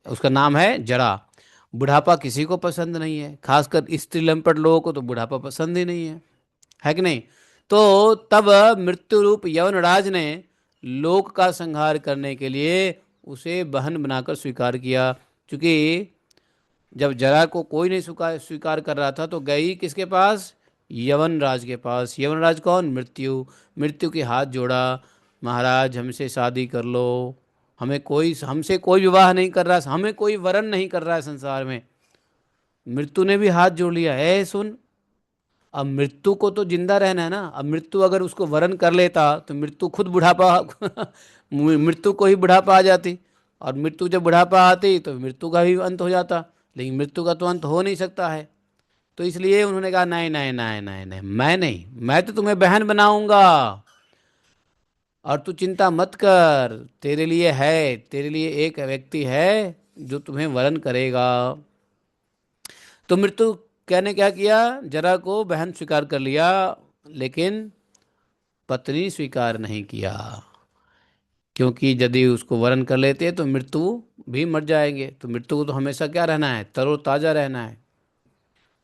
उसका नाम है जरा। बुढ़ापा किसी को पसंद नहीं है, खासकर स्त्री लंपट लोगों को तो बुढ़ापा पसंद ही नहीं है कि नहीं। तो तब मृत्यु रूप यवनराज ने लोक का संहार करने के लिए उसे बहन बनाकर स्वीकार किया। क्योंकि जब जरा को कोई नहीं स्वीकार स्वीकार कर रहा था तो गई किसके पास, यवनराज के पास। यवनराज कौन, मृत्यु। मृत्यु के हाथ जोड़ा, महाराज हमसे शादी कर लो, हमें कोई, हमसे कोई विवाह नहीं कर रहा, हमें कोई वरण नहीं कर रहा है संसार में। मृत्यु ने भी हाथ जोड़ लिया है, सुन। अब मृत्यु को तो जिंदा रहना है ना, अब मृत्यु अगर उसको वरण कर लेता तो मृत्यु खुद बुढ़ापा मृत्यु को ही बुढ़ापा आ जाती, और मृत्यु जब बुढ़ापा आती तो मृत्यु का भी अंत हो जाता। लेकिन मृत्यु का तो अंत हो नहीं सकता है। तो इसलिए उन्होंने कहा नहीं नहीं नहीं नहीं नहीं, मैं नहीं, मैं तो तुम्हें बहन बनाऊंगा, और तू चिंता मत कर, तेरे लिए है, तेरे लिए एक व्यक्ति है जो तुम्हें वरण करेगा। तो मृत्यु कहने क्या किया, जरा को बहन स्वीकार कर लिया, लेकिन पत्नी स्वीकार नहीं किया। क्योंकि यदि उसको वरण कर लेते तो मृत्यु भी मर जाएंगे, तो मृत्यु को तो हमेशा क्या रहना है, तरोताजा रहना है।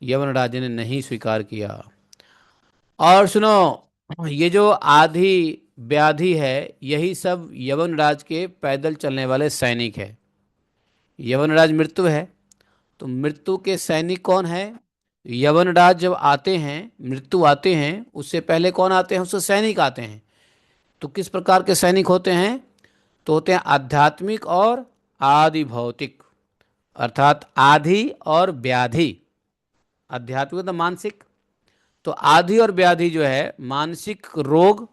यमराज ने नहीं स्वीकार किया। और सुनो, ये जो आधी व्याधि है, यही सब यवनराज के पैदल चलने वाले सैनिक है। यवनराज मृत्यु है, तो मृत्यु के सैनिक कौन है, यवनराज जब आते हैं, मृत्यु आते हैं, उससे पहले कौन आते हैं, उससे सैनिक आते हैं। तो किस प्रकार के सैनिक होते हैं, तो होते हैं आध्यात्मिक और आदि भौतिक, अर्थात आधि और व्याधि। आध्यात्मिक तो मानसिक, तो आधि और व्याधि जो है मानसिक रोग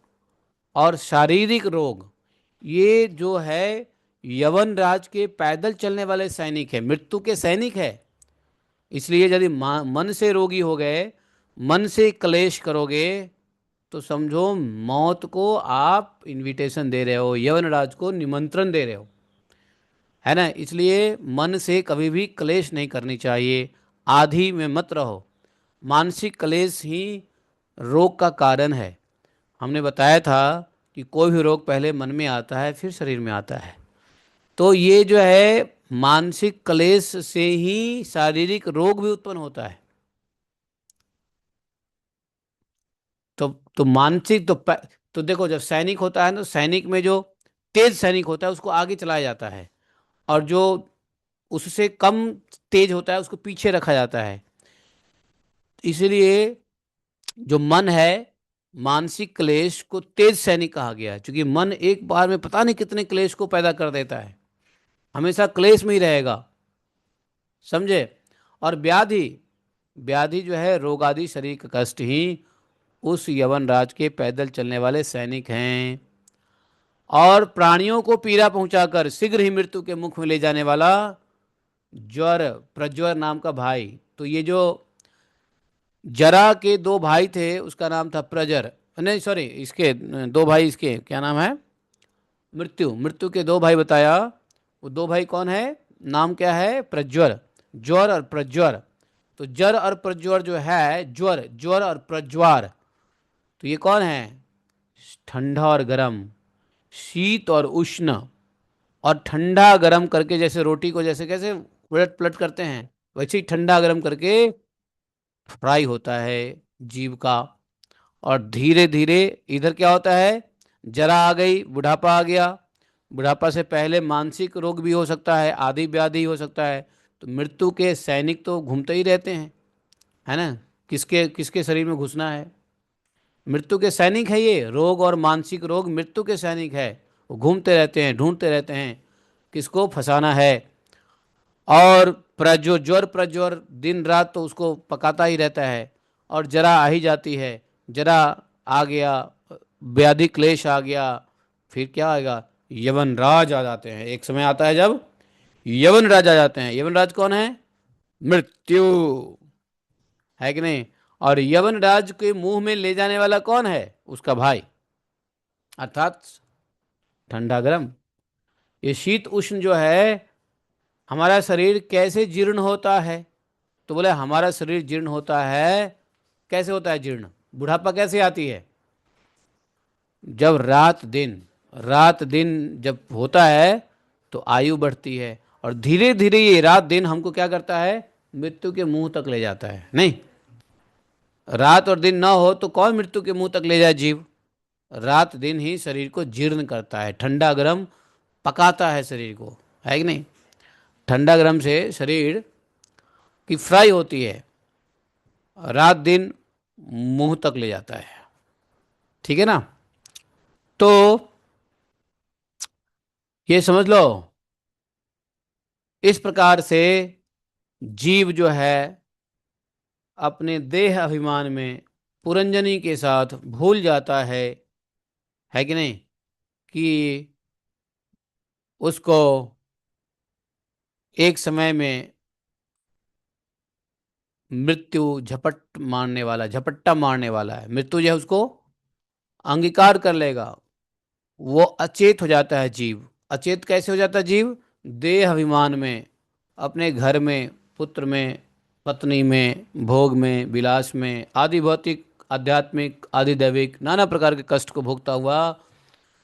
और शारीरिक रोग, ये जो है यवन राज के पैदल चलने वाले सैनिक है, मृत्यु के सैनिक है। इसलिए यदि मन से रोगी हो गए, मन से क्लेश करोगे, तो समझो मौत को आप इनविटेशन दे रहे हो, यवन राज को निमंत्रण दे रहे हो, है ना। इसलिए मन से कभी भी क्लेश नहीं करनी चाहिए, आधि में मत रहो। मानसिक क्लेश ही रोग का कारण है। हमने बताया था कि कोई भी रोग पहले मन में आता है फिर शरीर में आता है। तो ये जो है मानसिक क्लेश से ही शारीरिक रोग भी उत्पन्न होता है। तो मानसिक तो देखो, जब सैनिक होता है ना, तो सैनिक में जो तेज सैनिक होता है उसको आगे चलाया जाता है, और जो उससे कम तेज होता है उसको पीछे रखा जाता है। इसलिए जो मन है, मानसिक क्लेश को तेज सैनिक कहा गया है, क्योंकि मन एक बार में पता नहीं कितने क्लेश को पैदा कर देता है, हमेशा क्लेश में ही रहेगा, समझे। और व्याधि, व्याधि जो है रोगादि शरीर का कष्ट ही उस यवन राज के पैदल चलने वाले सैनिक हैं। और प्राणियों को पीड़ा पहुंचाकर शीघ्र ही मृत्यु के मुख में ले जाने वाला ज्वर, प्रज्वर नाम का भाई। तो ये जो जरा के दो भाई थे, उसका नाम था प्रजर, नहीं सॉरी, इसके दो भाई, इसके क्या नाम है, मृत्यु। मृत्यु के दो भाई बताया, वो दो भाई कौन है, नाम क्या है, प्रज्वर, ज्वर और प्रज्वर। तो जर और प्रज्वर जो है, ज्वर, ज्वर और प्रज्वार, तो ये कौन है, ठंडा और गर्म, शीत और उष्ण। और ठंडा गर्म करके, जैसे रोटी को जैसे कैसे उलट पलट करते हैं, वैसे ही ठंडा गर्म करके फ्राई होता है जीव का। और धीरे धीरे इधर क्या होता है, जरा आ गई, बुढ़ापा आ गया, बुढ़ापा से पहले मानसिक रोग भी हो सकता है, आदि व्याधि हो सकता है। तो मृत्यु के सैनिक तो घूमते ही रहते हैं, है ना, किसके किसके शरीर में घुसना है, मृत्यु के सैनिक है ये, रोग और मानसिक रोग मृत्यु के सैनिक है। वो घूमते रहते हैं, ढूंढते रहते हैं किसको फंसाना है। और प्रज्वर, ज्वर प्रज्वर दिन रात तो उसको पकाता ही रहता है। और जरा आ ही जाती है, जरा आ गया, व्याधि क्लेश आ गया, फिर क्या आएगा, यवन राज आ जाते हैं। एक समय आता है जब यवन राज आ जाते हैं। यवन राज कौन है, मृत्यु, है कि नहीं। और यवन राज के मुंह में ले जाने वाला कौन है, उसका भाई, अर्थात ठंडा गर्म। ये शीत उष्ण जो है, हमारा शरीर कैसे जीर्ण होता है? तो बोले हमारा शरीर जीर्ण होता है। कैसे होता है जीर्ण? बुढ़ापा कैसे आती है? जब रात दिन जब होता है तो आयु बढ़ती है, और धीरे धीरे ये रात दिन हमको क्या करता है? मृत्यु के मुंह तक ले जाता है। नहीं, रात और दिन ना हो तो कौन मृत्यु के मुंह तक ले जाए जीव? रात दिन ही शरीर को जीर्ण करता है, ठंडा गर्म पकाता है शरीर को, है कि नहीं? ठंडा गर्म से शरीर की फ्राई होती है, रात दिन मुंह तक ले जाता है। ठीक है ना? तो ये समझ लो, इस प्रकार से जीव जो है अपने देह अभिमान में पुरंजनी के साथ भूल जाता है कि नहीं, कि उसको एक समय में मृत्यु झपट्टा मारने वाला है। मृत्यु जो है उसको अंगीकार कर लेगा, वो अचेत हो जाता है जीव। अचेत कैसे हो जाता है जीव? देह अभिमान में, अपने घर में, पुत्र में, पत्नी में, भोग में, विलास में, आदि भौतिक, आध्यात्मिक, आदि दैविक नाना प्रकार के कष्ट को भोगता हुआ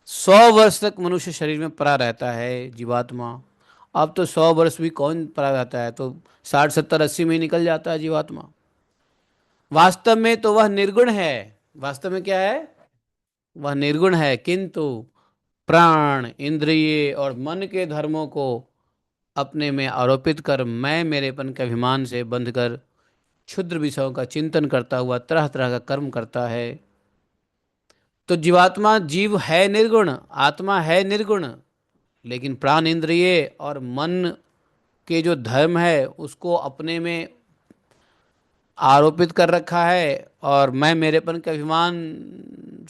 100 वर्ष तक मनुष्य शरीर में पड़ा रहता है जीवात्मा। अब तो 100 वर्ष भी कौन पड़ा रहता है, तो 60 70 80 में ही निकल जाता है जीवात्मा। वास्तव में तो वह निर्गुण है। वास्तव में क्या है? वह निर्गुण है, किंतु प्राण, इंद्रिय और मन के धर्मों को अपने में आरोपित कर मैं मेरेपन के अभिमान से बंधकर क्षुद्र विषयों का चिंतन करता हुआ तरह तरह का कर्म करता है। तो जीवात्मा, जीव है निर्गुण, आत्मा है निर्गुण, लेकिन प्राण, इंद्रिय और मन के जो धर्म है उसको अपने में आरोपित कर रखा है, और मैं मेरेपन के अभिमान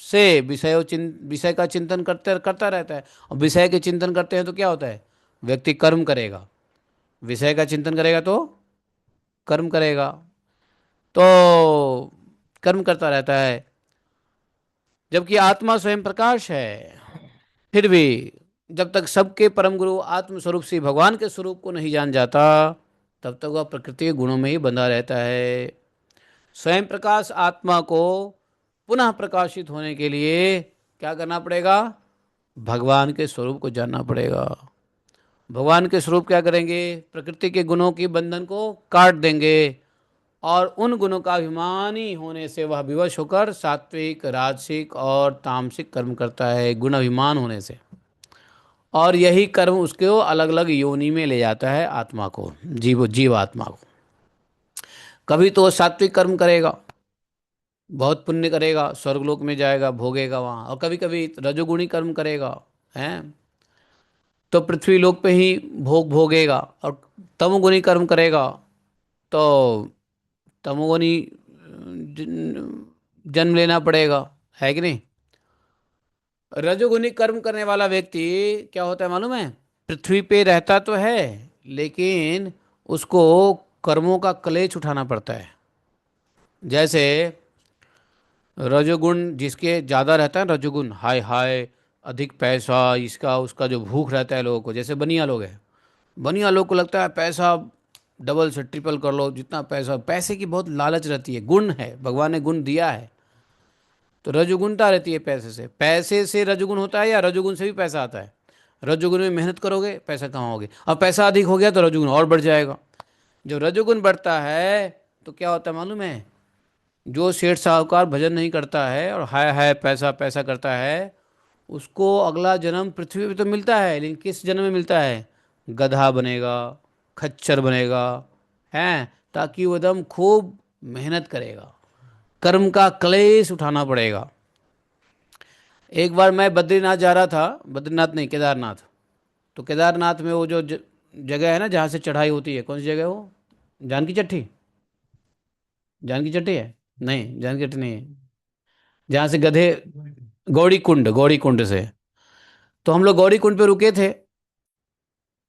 से विषय का चिंतन करते करता रहता है। और विषय के चिंतन करते हैं तो क्या होता है? व्यक्ति कर्म करेगा। विषय का चिंतन करेगा तो कर्म करेगा। तो कर्म करता रहता है, जबकि आत्मा स्वयं प्रकाश है। फिर भी जब तक सबके परम गुरु आत्म स्वरूप से भगवान के स्वरूप को नहीं जान जाता, तब तक वह प्रकृति के गुणों में ही बंधा रहता है। स्वयं प्रकाश आत्मा को पुनः प्रकाशित होने के लिए क्या करना पड़ेगा? भगवान के स्वरूप को जानना पड़ेगा। भगवान के स्वरूप क्या करेंगे? प्रकृति के गुणों की बंधन को काट देंगे, और उन गुणों का अभिमानी होने से वह विवश होकर सात्विक, राजसिक और तामसिक कर्म करता है, गुण अभिमान होने से। और यही कर्म उसको अलग अलग योनि में ले जाता है, आत्मा को, जीव आत्मा को। कभी तो वो सात्विक कर्म करेगा, बहुत पुण्य करेगा, स्वर्गलोक में जाएगा, भोगेगा वहाँ। और कभी कभी रजोगुणी कर्म करेगा, हैं, तो पृथ्वी लोक पे ही भोग भोगेगा। और तमोगुणी कर्म करेगा तो तमोगुनी जन्म लेना पड़ेगा, है कि नहीं? रजोगुनी कर्म करने वाला व्यक्ति क्या होता है मालूम है? पृथ्वी पे रहता तो है, लेकिन उसको कर्मों का क्लेश उठाना पड़ता है। जैसे रजोगुण जिसके ज़्यादा रहता है, रजोगुण हाय हाय, अधिक पैसा, इसका उसका जो भूख रहता है लोगों को, जैसे बनिया लोग हैं। बनिया लोग को लगता है पैसा डबल से ट्रिपल कर लो, जितना पैसा, पैसे की बहुत लालच रहती है। गुण है, भगवान ने गुण दिया है, तो रजोगुणता रहती है पैसे से। पैसे से रजोगुण होता है या रजोगुण से भी पैसा आता है? रजोगुण में मेहनत करोगे पैसा कमाओगे, और पैसा अधिक हो गया तो रजोगुण और बढ़ जाएगा। जब रजोगुण बढ़ता है तो क्या होता है मालूम है? जो सेठ साहूकार भजन नहीं करता है और हाय हाय पैसा पैसा करता है, उसको अगला जन्म पृथ्वी पे तो मिलता है, लेकिन किस जन्म में मिलता है? गधा बनेगा, खच्चर बनेगा, हैं, ताकि वो एकदम खूब मेहनत करेगा, कर्म का क्लेश उठाना पड़ेगा। एक बार मैं बद्रीनाथ जा रहा था, बद्रीनाथ नहीं, केदारनाथ। तो केदारनाथ में वो जो जगह है ना जहाँ से चढ़ाई होती है, कौन सी जगह है वो? जानकी चट्टी? जानकी चट्टी है? नहीं, जानकी चट्टी नहीं है। जहाँ से गधे, गौड़ी कुंड से। तो हम लोग गौरी कुंड पे रुके थे,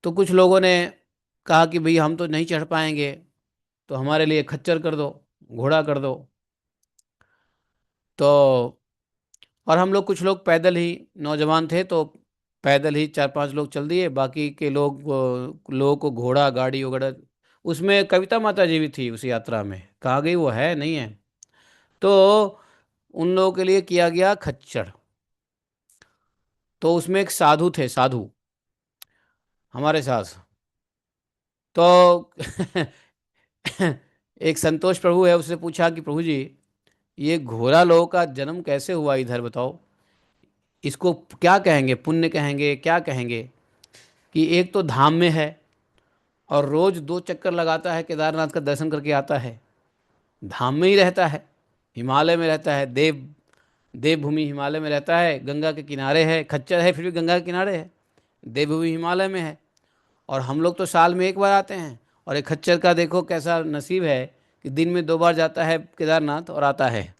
तो कुछ लोगों ने कहा कि भाई हम तो नहीं चढ़ पाएंगे, तो हमारे लिए खच्चर कर दो, घोड़ा कर दो। तो और हम लोग कुछ लोग पैदल ही नौजवान थे, तो पैदल ही 4-5 लोग चल दिए, बाकी के लोगों को घोड़ा गाड़ी वगैरह। उसमें कविता माता जी भी थी उस यात्रा में, कहाँ गई वो, है नहीं है। तो उन लोगों के लिए किया गया खच्चर। तो उसमें एक साधु थे, साधु हमारे साथ। तो एक संतोष प्रभु है, उससे पूछा कि प्रभु जी, ये घोड़ा लोगों का जन्म कैसे हुआ इधर, बताओ। इसको क्या कहेंगे, पुण्य कहेंगे, क्या कहेंगे? कि एक तो धाम में है और रोज 2 चक्कर लगाता है, केदारनाथ का दर्शन करके आता है, धाम में ही रहता है, हिमालय में रहता है, देवभूमि हिमालय में रहता है, गंगा के किनारे है, खच्चर है फिर भी गंगा के किनारे है, देवभूमि हिमालय में है। और हम लोग तो साल में एक बार आते हैं, और एक खच्चर का देखो कैसा नसीब है कि दिन में 2 बार जाता है केदारनाथ और आता है।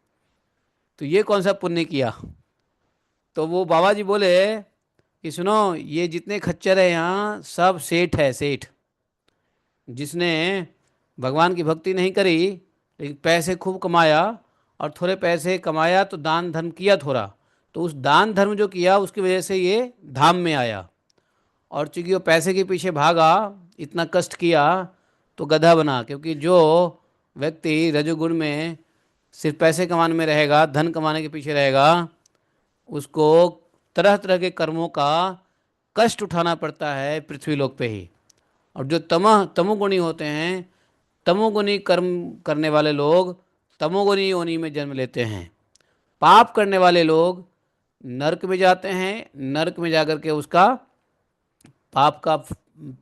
तो ये कौन सा पुण्य किया? तो वो बाबा जी बोले कि सुनो, ये जितने खच्चर है यहाँ सब सेठ है, सेठ। जिसने भगवान की भक्ति नहीं करी लेकिन पैसे खूब कमाया, और थोड़े पैसे कमाया तो दान धर्म किया थोड़ा, तो उस दान धर्म जो किया उसकी वजह से ये धाम में आया। और चूंकि वो पैसे के पीछे भागा, इतना कष्ट किया, तो गधा बना। क्योंकि जो व्यक्ति रजोगुण में सिर्फ पैसे कमाने में रहेगा, धन कमाने के पीछे रहेगा, उसको तरह तरह के कर्मों का कष्ट उठाना पड़ता है पृथ्वी लोक पे ही। और जो तमोगुणी होते हैं, तमोगुणी कर्म करने वाले लोग तमोगुणी योनि में जन्म लेते हैं। पाप करने वाले लोग नरक में जाते हैं, नरक में जाकर के उसका पाप का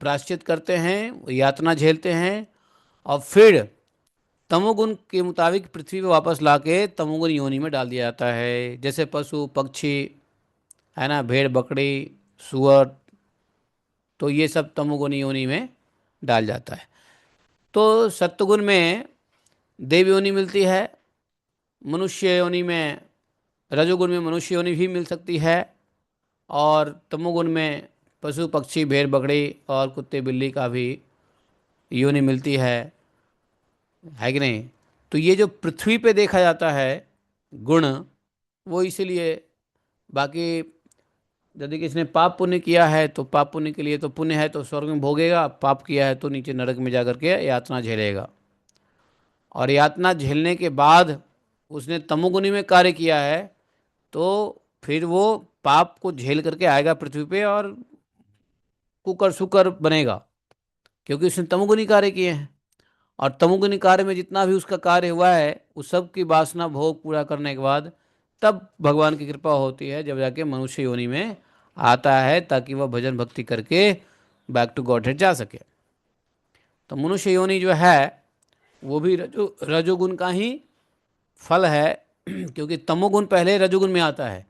प्रायश्चित करते हैं, यातना झेलते हैं, और फिर तमोगुण के मुताबिक पृथ्वी पे वापस लाके तमोगुण योनि में डाल दिया जाता है। जैसे पशु पक्षी है ना, भेड़ बकरी सुअर, तो ये सब तमोगुण योनि में डाल जाता है। तो सत्वगुण में देव योनि मिलती है, मनुष्य योनि में, रजोगुण में मनुष्य योनि भी मिल सकती है, और तमोगुण में पशु पक्षी भेड़ बकरी और कुत्ते बिल्ली का भी योनि मिलती है कि नहीं? तो ये जो पृथ्वी पे देखा जाता है गुण, वो इसीलिए, बाकी यदि किसी ने पाप पुण्य किया है तो पाप पुण्य के लिए तो पुण्य है तो स्वर्ग में भोगेगा, पाप किया है तो नीचे नरक में जाकर के यातना झेलेगा। और यातना झेलने के बाद उसने तमोगुनी में कार्य किया है, तो फिर वो पाप को झेल करके आएगा पृथ्वी पे और कुकर सुकर बनेगा, क्योंकि उसने तमोगुनी कार्य किए हैं। और तमोगुनी कार्य में जितना भी उसका कार्य हुआ है उस सब की वासना भोग पूरा करने के बाद तब भगवान की कृपा होती है, जब जाके मनुष्य योनि में आता है, ताकि वह भजन भक्ति करके बैक टू गॉड हेड जा सके। तो मनुष्य योनि जो है वो भी रजोगुण का ही फल है क्योंकि तमोगुण पहले रजोगुण में आता है।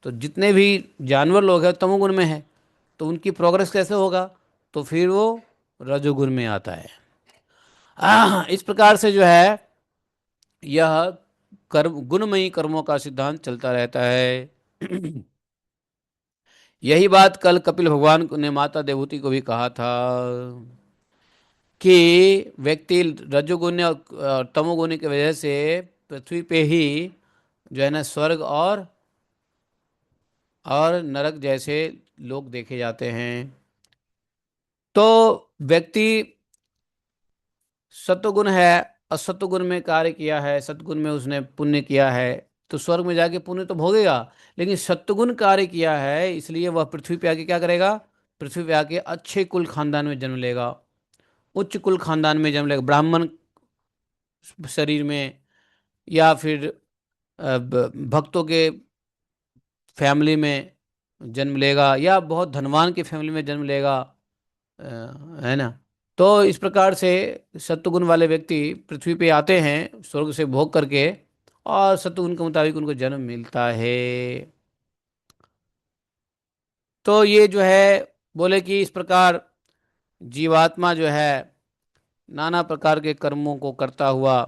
तो जितने भी जानवर लोग हैं तमोगुण में है, तो उनकी प्रोग्रेस कैसे होगा? तो फिर वो रजोगुण में आता है। इस प्रकार से जो है यह कर्म, गुणमयी कर्मों का सिद्धांत चलता रहता है। यही बात कल कपिल भगवान ने माता देवहूति को भी कहा था कि व्यक्ति रजोगुण और तमोगुण की वजह से पृथ्वी पे ही जो है ना स्वर्ग और नरक जैसे लोग देखे जाते हैं। तो व्यक्ति सत्वगुण है, असत्वगुण में कार्य किया है, सत्गुण में उसने पुण्य किया है, तो स्वर्ग में जाके पुण्य तो भोगेगा। लेकिन सत्वगुण कार्य किया है इसलिए वह पृथ्वी पे आके क्या करेगा? पृथ्वी पे आके अच्छे कुल खानदान में जन्म लेगा, उच्च कुल खानदान में जन्म लेगा, ब्राह्मण शरीर में, या फिर भक्तों के फैमिली में जन्म लेगा, या बहुत धनवान की फैमिली में जन्म लेगा, है ना। तो इस प्रकार से सत्वगुण वाले व्यक्ति पृथ्वी पे आते हैं स्वर्ग से भोग करके, और सत्वगुण के मुताबिक उनको जन्म मिलता है। तो ये जो है बोले कि इस प्रकार जीवात्मा जो है नाना प्रकार के कर्मों को करता हुआ,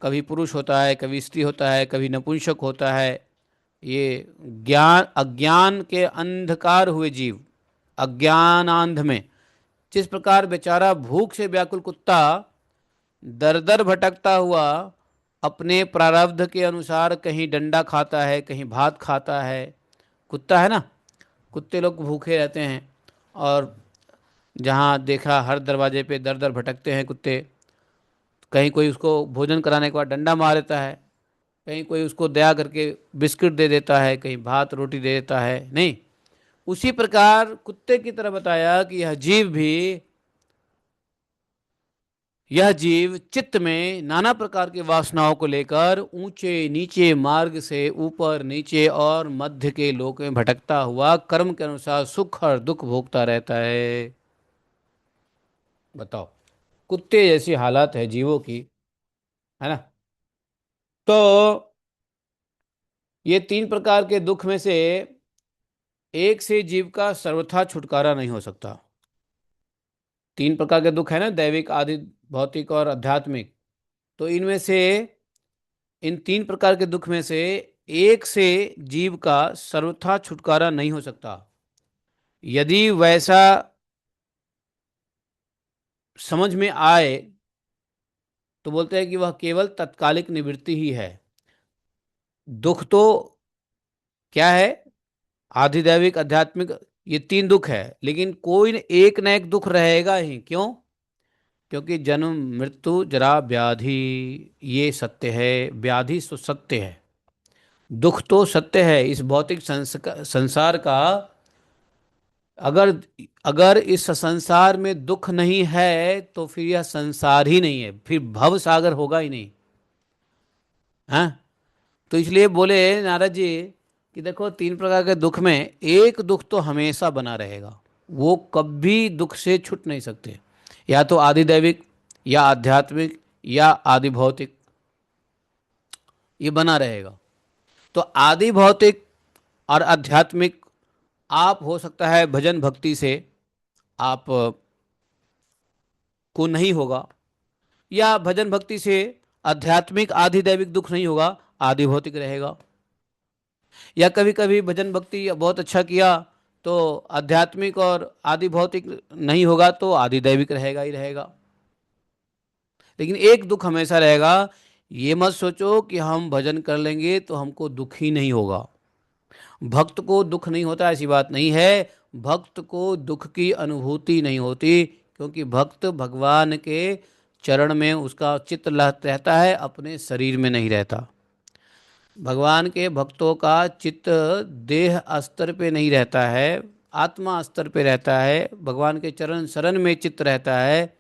कभी पुरुष होता है, कभी स्त्री होता है, कभी नपुंसक होता है। ये ज्ञान अज्ञान के अंधकार हुए जीव, अज्ञानांध में, जिस प्रकार बेचारा भूख से व्याकुल कुत्ता दर दर भटकता हुआ अपने प्रारब्ध के अनुसार कहीं डंडा खाता है, कहीं भात खाता है, कुत्ता है ना, कुत्ते लोग भूखे रहते हैं, और जहाँ देखा हर दरवाजे पे दर दर भटकते हैं कुत्ते। कहीं कोई उसको भोजन कराने के बाद डंडा मार देता है, कहीं कोई उसको दया करके बिस्किट दे देता है, कहीं भात रोटी दे देता है, नहीं। उसी प्रकार कुत्ते की तरह बताया कि यह जीव चित्त में नाना प्रकार की वासनाओं को लेकर ऊंचे नीचे मार्ग से ऊपर नीचे और मध्य के लोक में भटकता हुआ कर्म के अनुसार सुख और दुख भोगता रहता है। बताओ, कुत्ते जैसी हालत है जीवों की, है ना। तो ये तीन प्रकार के दुख में से एक से जीव का सर्वथा छुटकारा नहीं हो सकता। तीन प्रकार के दुख है ना, दैविक, आदि भौतिक और आध्यात्मिक। तो इनमें से, इन तीन प्रकार के दुख में से एक से जीव का सर्वथा छुटकारा नहीं हो सकता। यदि वैसा समझ में आए तो बोलते हैं कि वह केवल तत्कालिक निवृत्ति ही है। दुख तो क्या है, आधिदैविक, आध्यात्मिक, ये तीन दुख है, लेकिन कोई न एक दुख रहेगा ही। क्यों? क्योंकि जन्म मृत्यु जरा व्याधि, ये सत्य है। व्याधि तो सत्य है, दुख तो सत्य है। इस भौतिक संसार का, अगर अगर इस संसार में दुख नहीं है तो फिर यह संसार ही नहीं है, फिर भव सागर होगा ही नहीं। हाँ, तो इसलिए बोले नारद जी कि देखो, तीन प्रकार के दुख में एक दुख तो हमेशा बना रहेगा, वो कभी दुख से छूट नहीं सकते। या तो आदि दैविक, या आध्यात्मिक, या आदि भौतिक, ये बना रहेगा। तो आदि भौतिक और आध्यात्मिक आप हो सकता है भजन भक्ति से आप को नहीं होगा, या भजन भक्ति से आध्यात्मिक आधि दैविक दुख नहीं होगा, आदि भौतिक रहेगा। या कभी कभी भजन भक्ति बहुत अच्छा किया तो आध्यात्मिक और आदि भौतिक नहीं होगा, तो आदि दैविक रहेगा ही रहेगा। लेकिन एक दुख हमेशा रहेगा। ये मत सोचो कि हम भजन कर लेंगे तो हमको दुख ही नहीं होगा। भक्त को दुख नहीं होता, ऐसी बात नहीं है। भक्त को दुख की अनुभूति नहीं होती, क्योंकि भक्त भगवान के चरण में उसका चित्त रहता है, अपने शरीर में नहीं रहता। भगवान के भक्तों का चित्त देह स्तर पे नहीं रहता है, आत्मा स्तर पे रहता है। भगवान के चरण शरण में चित्त रहता है।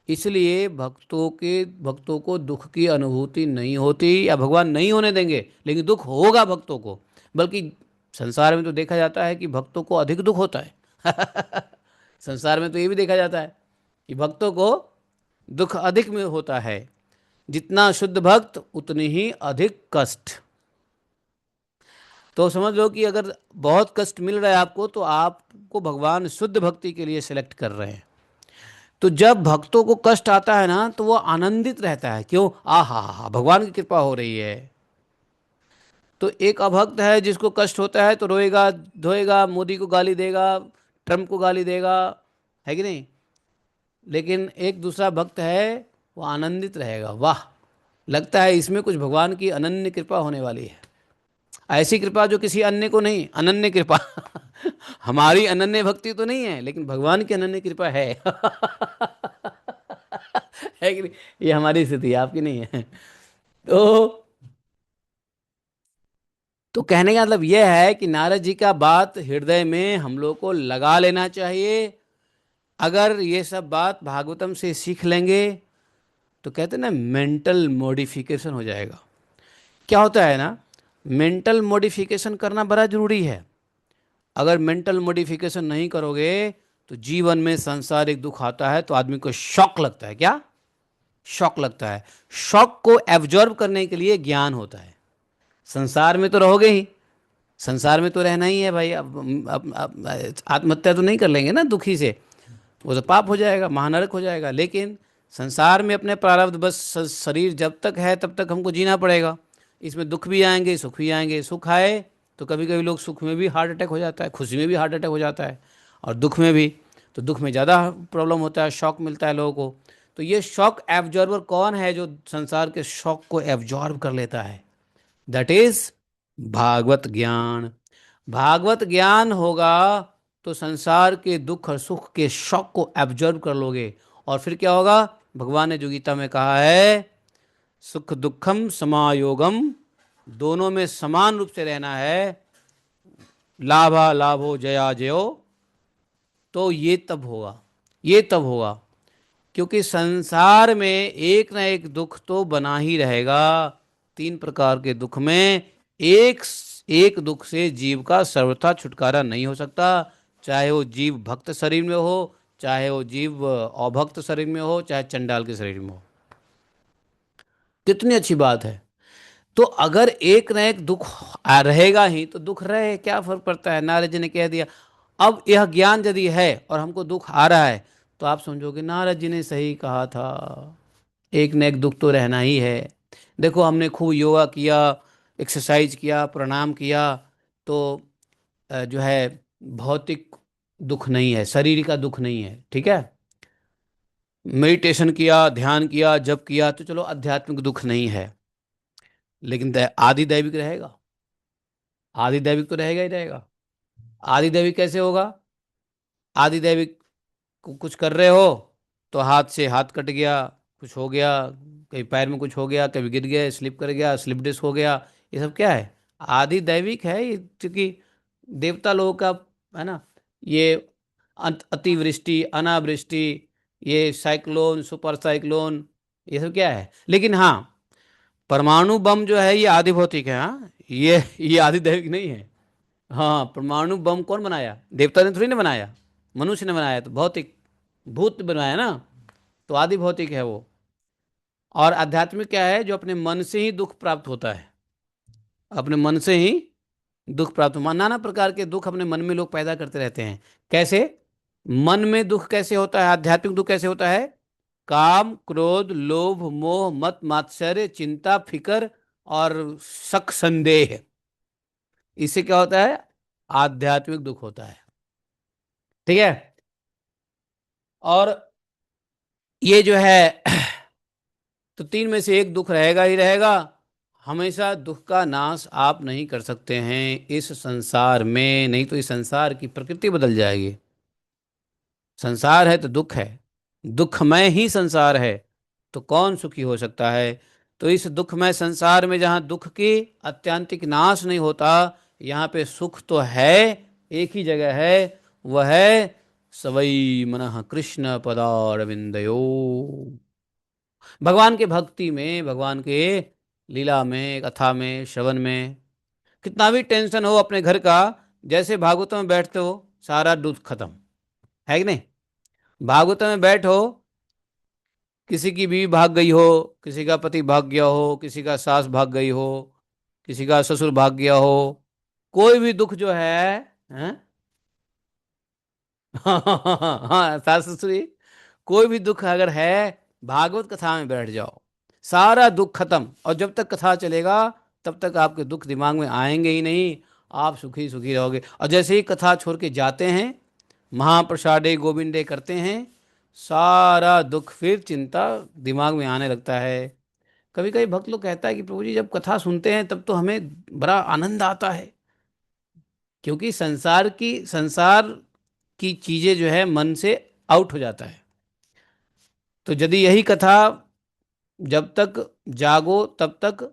इसलिए भक्तों को दुख की अनुभूति नहीं होती, या भगवान नहीं होने देंगे, लेकिन दुख होगा भक्तों को। बल्कि संसार में तो देखा जाता है कि भक्तों को अधिक दुख होता है। संसार में तो ये भी देखा जाता है कि भक्तों को दुख अधिक में होता है। जितना शुद्ध भक्त उतनी ही अधिक कष्ट। तो समझ लो कि अगर बहुत कष्ट मिल रहा है आपको, तो आपको भगवान शुद्ध भक्ति के लिए सिलेक्ट कर रहे हैं। तो जब भक्तों को कष्ट आता है ना, तो वो आनंदित रहता है। क्यों? आ हा हा, भगवान की कृपा हो रही है। तो एक अभक्त है जिसको कष्ट होता है तो रोएगा धोएगा, मोदी को गाली देगा, ट्रम्प को गाली देगा, है कि नहीं। लेकिन एक दूसरा भक्त है, वो आनंदित रहेगा। वाह, लगता है इसमें कुछ भगवान की अनन्य कृपा होने वाली है। ऐसी कृपा जो किसी अन्य को नहीं, अनन्य कृपा। हमारी अनन्य भक्ति तो नहीं है, लेकिन भगवान की अनन्य कृपा है। है कि नहीं? ये हमारी स्थिति है, आपकी नहीं है। तो कहने का मतलब यह है कि नारद जी का बात हृदय में हम लोग को लगा लेना चाहिए। अगर ये सब बात भागवतम से सीख लेंगे तो कहते हैं ना, मेंटल मॉडिफिकेशन हो जाएगा। क्या होता है ना, मेंटल मॉडिफिकेशन करना बड़ा जरूरी है। अगर मेंटल मॉडिफिकेशन नहीं करोगे तो जीवन में सांसारिक दुख आता है तो आदमी को शॉक लगता है। क्या शॉक लगता है? शॉक को एब्जॉर्ब करने के लिए ज्ञान होता है। संसार में तो रहोगे ही, संसार में तो रहना ही है भाई। अब आत्महत्या तो नहीं कर लेंगे ना दुखी से, वो तो पाप हो जाएगा, महानरक हो जाएगा। लेकिन संसार में अपने प्रारब्ध बस, शरीर जब तक है तब तक हमको जीना पड़ेगा। इसमें दुख भी आएंगे, सुख भी आएंगे। सुख आए तो कभी कभी लोग, सुख में भी हार्ट अटैक हो जाता है, खुशी में भी हार्ट अटैक हो जाता है, और दुख में भी। तो दुख में ज़्यादा प्रॉब्लम होता है, शॉक मिलता है लोगों को। तो ये शॉक एब्जॉर्बर कौन है जो संसार के शॉक को एब्जॉर्ब कर लेता है? दैट इज भागवत ज्ञान। भागवत ज्ञान होगा तो संसार के दुख और सुख के शौक को एब्जॉर्ब कर लोगे। और फिर क्या होगा? भगवान ने जो गीता में कहा है, सुख दुखम समायोगम, दोनों में समान रूप से रहना है, लाभा लाभो जया जयो। तो ये तब होगा, ये तब होगा, क्योंकि संसार में एक ना एक दुख तो बना ही रहेगा। तीन प्रकार के दुख में एक एक दुख से जीव का सर्वथा छुटकारा नहीं हो सकता। चाहे वो जीव भक्त शरीर में हो, चाहे वो जीव अभक्त शरीर में हो, चाहे चंडाल के शरीर में हो। कितनी अच्छी बात है। तो अगर एक न एक दुख रहेगा ही, तो दुख रहे क्या फर्क पड़ता है? नारद जी ने कह दिया। अब यह ज्ञान यदि है और हमको दुख आ रहा है, तो आप समझोगे नारद जी ने सही कहा था, एक न एक दुख तो रहना ही है। देखो, हमने खूब योगा किया, एक्सरसाइज किया, प्रणाम किया, तो जो है भौतिक दुख नहीं है, शरीर का दुख नहीं है, ठीक है। मेडिटेशन किया, ध्यान किया, जप किया, तो चलो आध्यात्मिक दुख नहीं है। लेकिन आदि दैविक रहेगा। आदि दैविक तो रहेगा ही रहेगा। आदि दैविक कैसे होगा? आदि दैविक कुछ कर रहे हो तो हाथ से हाथ कट गया, कुछ हो गया, कहीं पैर में कुछ हो गया, कभी गिर गया, स्लिप कर गया, स्लिप डिस्क हो गया। ये सब क्या है? आदि दैविक है ये, क्योंकि देवता लोगों का है ना। ये अतिवृष्टि, अनावृष्टि, ये साइक्लोन, सुपर साइक्लोन, ये सब क्या है? लेकिन हाँ, परमाणु बम जो है ये आदि भौतिक है। हाँ, ये आदि दैविक नहीं है। हाँ, परमाणु बम कौन बनाया? देवता ने थोड़ी ना बनाया, मनुष्य ने बनाया, तो भौतिक भूत बनाया ना, तो आदि भौतिक है वो। और आध्यात्मिक क्या है? जो अपने मन से ही दुख प्राप्त होता है, अपने मन से ही दुख प्राप्त होता है। नाना प्रकार के दुख अपने मन में लोग पैदा करते रहते हैं। कैसे? मन में दुख कैसे होता है? आध्यात्मिक दुख कैसे होता है? काम, क्रोध, लोभ, मोह, मत मात्सर्य, चिंता, फिकर और शक, संदेह, इससे क्या होता है? आध्यात्मिक दुख होता है। ठीक है। और ये जो है तो तीन में से एक दुख रहेगा ही रहेगा। हमेशा दुख का नाश आप नहीं कर सकते हैं इस संसार में, नहीं तो इस संसार की प्रकृति बदल जाएगी। संसार है तो दुख है, दुखमय ही संसार है, तो कौन सुखी हो सकता है? तो इस दुखमय संसार में जहाँ दुख की अत्यंतिक नाश नहीं होता, यहाँ पे सुख तो है, एक ही जगह है, वह है सवई मनः कृष्ण पदारविंदयो। भगवान के भक्ति में, भगवान के लीला में, कथा में, श्रवण में, कितना भी टेंशन हो अपने घर का, जैसे भागवत में बैठते हो सारा दुख खत्म, है कि नहीं? भागवत में बैठो, किसी की बीवी भाग गई हो, किसी का पति भाग गया हो, किसी का सास भाग गई हो, किसी का ससुर भाग गया हो, कोई भी दुख जो है, हैं? हाँ, सास ससुर, कोई भी दुख अगर है, भागवत कथा में बैठ जाओ, सारा दुख खत्म। और जब तक कथा चलेगा तब तक आपके दुख दिमाग में आएंगे ही नहीं, आप सुखी सुखी रहोगे। और जैसे ही कथा छोड़ के जाते हैं, महाप्रसादे गोविंदे करते हैं, सारा दुख फिर चिंता दिमाग में आने लगता है। कभी कभी भक्त लोग कहता है कि प्रभु जी जब कथा सुनते हैं तब तो हमें बड़ा आनंद आता है, क्योंकि संसार की चीजें जो है मन से आउट हो जाता है। तो यदि यही कथा जब तक जागो तब तक,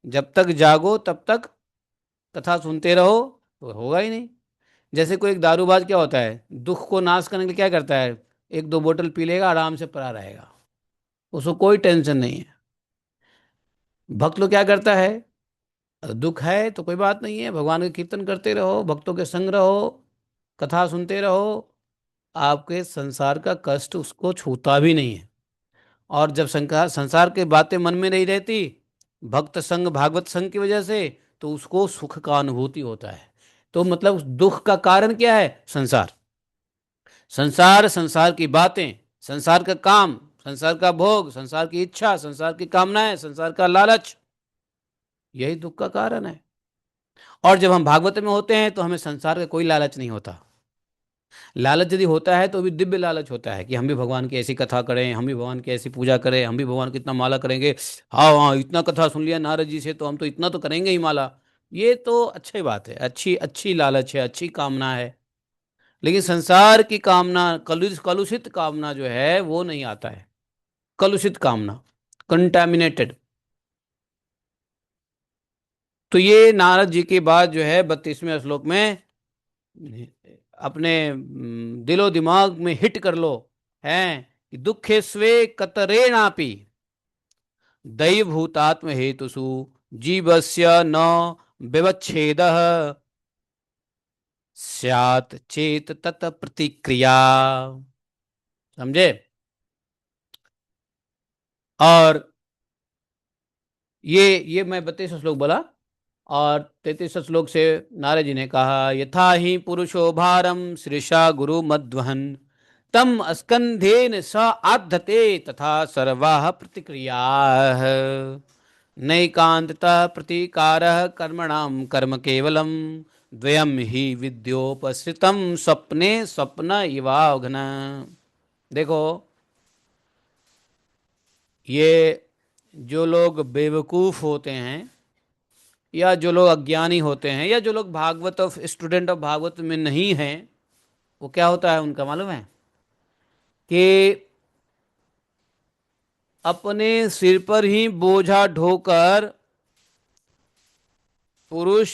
जब तक जागो तब तक कथा सुनते रहो, तो होगा ही नहीं। जैसे कोई एक दारूबाज क्या होता है, दुख को नाश करने के लिए क्या करता है? एक दो बोतल पी लेगा, आराम से पड़ा रहेगा, उसको कोई टेंशन नहीं है। भक्त लोग क्या करता है? दुख है तो कोई बात नहीं है, भगवान के कीर्तन करते रहो, भक्तों के संग रहो, कथा सुनते रहो, आपके संसार का कष्ट उसको छूता भी नहीं है। और जब संसार संसार के बातें मन में नहीं रहती, भक्त संग, भागवत संग की वजह से, तो उसको सुख का अनुभूति होता है। तो मतलब दुख का कारण क्या है? संसार। संसार, संसार की बातें, संसार का काम, संसार का भोग, संसार की इच्छा, संसार की कामनाएं, संसार का लालच, यही दुख का कारण है। और जब हम भागवत में होते हैं तो हमें संसार का कोई लालच नहीं होता। लालच यदि होता है तो भी दिव्य लालच होता है कि हम भी भगवान की ऐसी कथा करें, हम भी भगवान की ऐसी पूजा करें, हम भी भगवान की इतना माला करेंगे। हाँ हाँ, इतना कथा सुन लिया नारद जी से तो हम तो इतना तो करेंगे ही माला। ये तो अच्छी बात है, अच्छी अच्छी लालच है, अच्छी कामना है। लेकिन संसार की कामना, कलुषित कामना जो है वो नहीं आता है। कलुषित कामना, कंटामिनेटेड। तो ये नारद जी की बात जो है 32वें श्लोक में अपने दिलो दिमाग में हिट कर लो, हैं कि दुखे स्वे कतरेणापि दैवभूतात्म हेतुषु जीवस्य न विवच्छेदः स्यात् चेत तत प्रतिक्रिया। समझे? और ये मैं 32 श्लोक बोला। और 33 श्लोक से नारद जी ने कहा, यथा ही पुरुषो भारम श्रीषा गुरु मध्वहन तम स्कंधेन स आद्धते तथा सर्वाः प्रतिक्रिया नैकांतता प्रतीकारः कर्मणाम कर्म केवलम द्वयम ही विद्योपसृतम स्वप्ने स्वप्न इवाघन। देखो, ये जो लोग बेवकूफ होते हैं, या जो लोग अज्ञानी होते हैं, या जो लोग Bhagwat of student of Bhagwat में नहीं हैं, वो क्या होता है उनका मालूम है? कि अपने सिर पर ही बोझा ढोकर पुरुष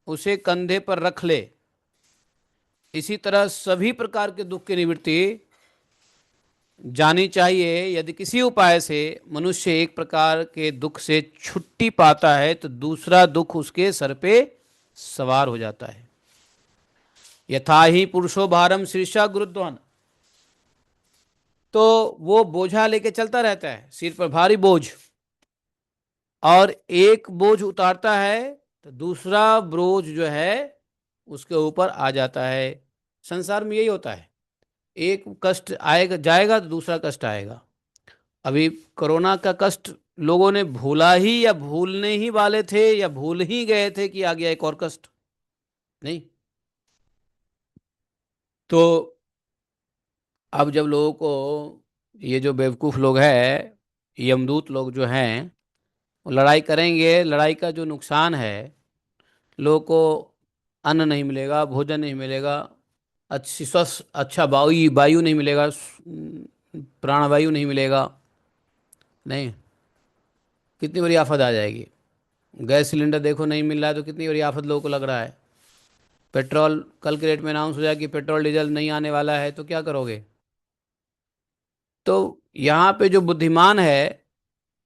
उसे कंधे पर रख ले। इसी तरह सभी प्रकार के दुख की निवृत्ति जानी चाहिए। यदि किसी उपाय से मनुष्य एक प्रकार के दुख से छुट्टी पाता है तो दूसरा दुख उसके सर पे सवार हो जाता है। यथा ही पुरुषो भारम शीर्षा गुरुद्वान। तो वो बोझा लेके चलता रहता है, सिर पर भारी बोझ, और एक बोझ उतारता है तो दूसरा बोझ जो है उसके ऊपर आ जाता है। संसार में यही होता है, एक कष्ट आएगा जाएगा तो दूसरा कष्ट आएगा। अभी कोरोना का कष्ट लोगों ने भूला ही, या भूलने ही वाले थे, या भूल ही गए थे कि आ गया एक और कष्ट। नहीं, तो अब जब लोगों को, ये जो बेवकूफ़ लोग हैं, यमदूत लोग जो हैं, वो लड़ाई करेंगे, लड़ाई का जो नुकसान है, लोगों को अन्न नहीं मिलेगा, भोजन नहीं मिलेगा, अच्छी स्वस्थ अच्छा वायु वायु नहीं मिलेगा, प्राणवायु नहीं मिलेगा। नहीं, कितनी बड़ी आफत आ जाएगी। गैस सिलेंडर देखो नहीं मिल रहा है तो कितनी बड़ी आफत लोगों को लग रहा है। पेट्रोल कल के रेट में अनाउंस हो जाए कि पेट्रोल डीजल नहीं आने वाला है, तो क्या करोगे? तो यहाँ पे जो बुद्धिमान है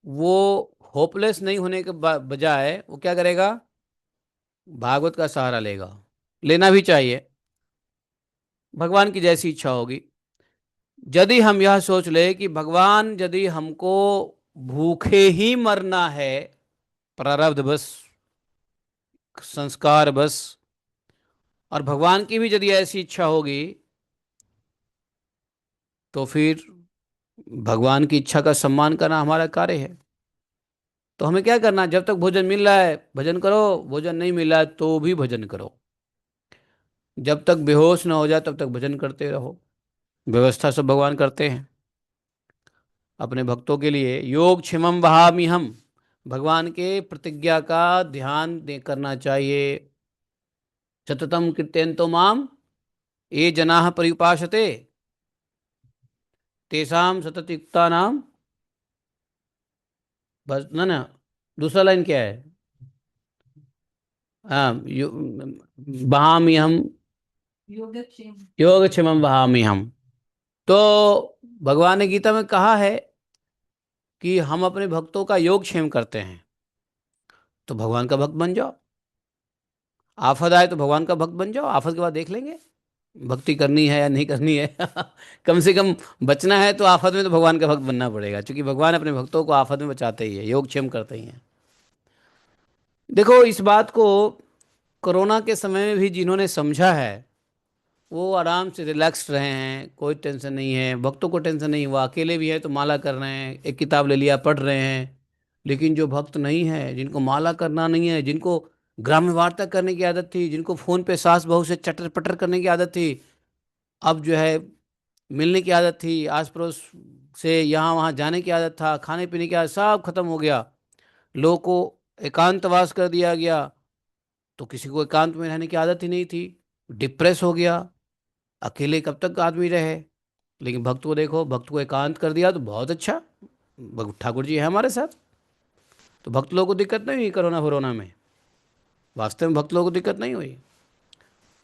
वो होपलेस नहीं होने के बजाय वो क्या करेगा? भागवत का सहारा लेगा। लेना भी चाहिए, भगवान की जैसी इच्छा होगी। यदि हम यह सोच ले कि भगवान यदि हमको भूखे ही मरना है, प्रारब्ध बस, संस्कार बस, और भगवान की भी यदि ऐसी इच्छा होगी, तो फिर भगवान की इच्छा का सम्मान करना हमारा कार्य है। तो हमें क्या करना? जब तक भोजन मिल रहा है भजन करो, भोजन नहीं मिला है तो भी भजन करो। जब तक बेहोश ना हो जाए तब तक भजन करते रहो। व्यवस्था सब भगवान करते हैं अपने भक्तों के लिए। योग क्षमम वहामि हम, भगवान के प्रतिज्ञा का ध्यान दे करना चाहिए। सततम कीर्तयन्तो माम ये जनाः पर्युपासते तेषाम सततयुक्ता नाम। बस ना ना, दूसरा लाइन क्या है? हाँ, वहामि हम, योगक्षेमम वहामि हम। तो भगवान ने गीता में कहा है कि हम अपने भक्तों का योगक्षेम करते हैं। तो भगवान का भक्त बन जाओ। आफत आए तो भगवान का भक्त बन जाओ, आफत के बाद देख लेंगे भक्ति करनी है या नहीं करनी है। कम से कम बचना है तो आफत में तो भगवान का भक्त बनना पड़ेगा, क्योंकि भगवान अपने भक्तों को आफत में बचाते ही है, योगक्षेम करते ही हैं। देखो, इस बात को कोरोना के समय में भी जिन्होंने समझा है वो आराम से रिलैक्स रहे हैं, कोई टेंशन नहीं है। भक्तों को टेंशन नहीं हुआ, अकेले भी है तो माला कर रहे हैं, एक किताब ले लिया पढ़ रहे हैं। लेकिन जो भक्त नहीं है, जिनको माला करना नहीं है, जिनको ग्राम्य वार्ता करने की आदत थी, जिनको फोन पे सास बहू से चटर पटर करने की आदत थी, अब जो है मिलने की आदत थी, आस पड़ोस से यहाँ वहाँ जाने की आदत था, खाने पीने की आदत, सब खत्म हो गया। लोगों को एकांतवास कर दिया गया। तो किसी को एकांत में रहने की आदत ही नहीं थी, डिप्रेस हो गया, अकेले कब तक आदमी रहे। लेकिन भक्त को देखो, भक्त को एकांत कर दिया तो बहुत अच्छा, ठाकुर जी है हमारे साथ। तो भक्त लोगों को दिक्कत नहीं हुई कोरोना वरोना में, वास्तव में भक्त लोगों को दिक्कत नहीं हुई।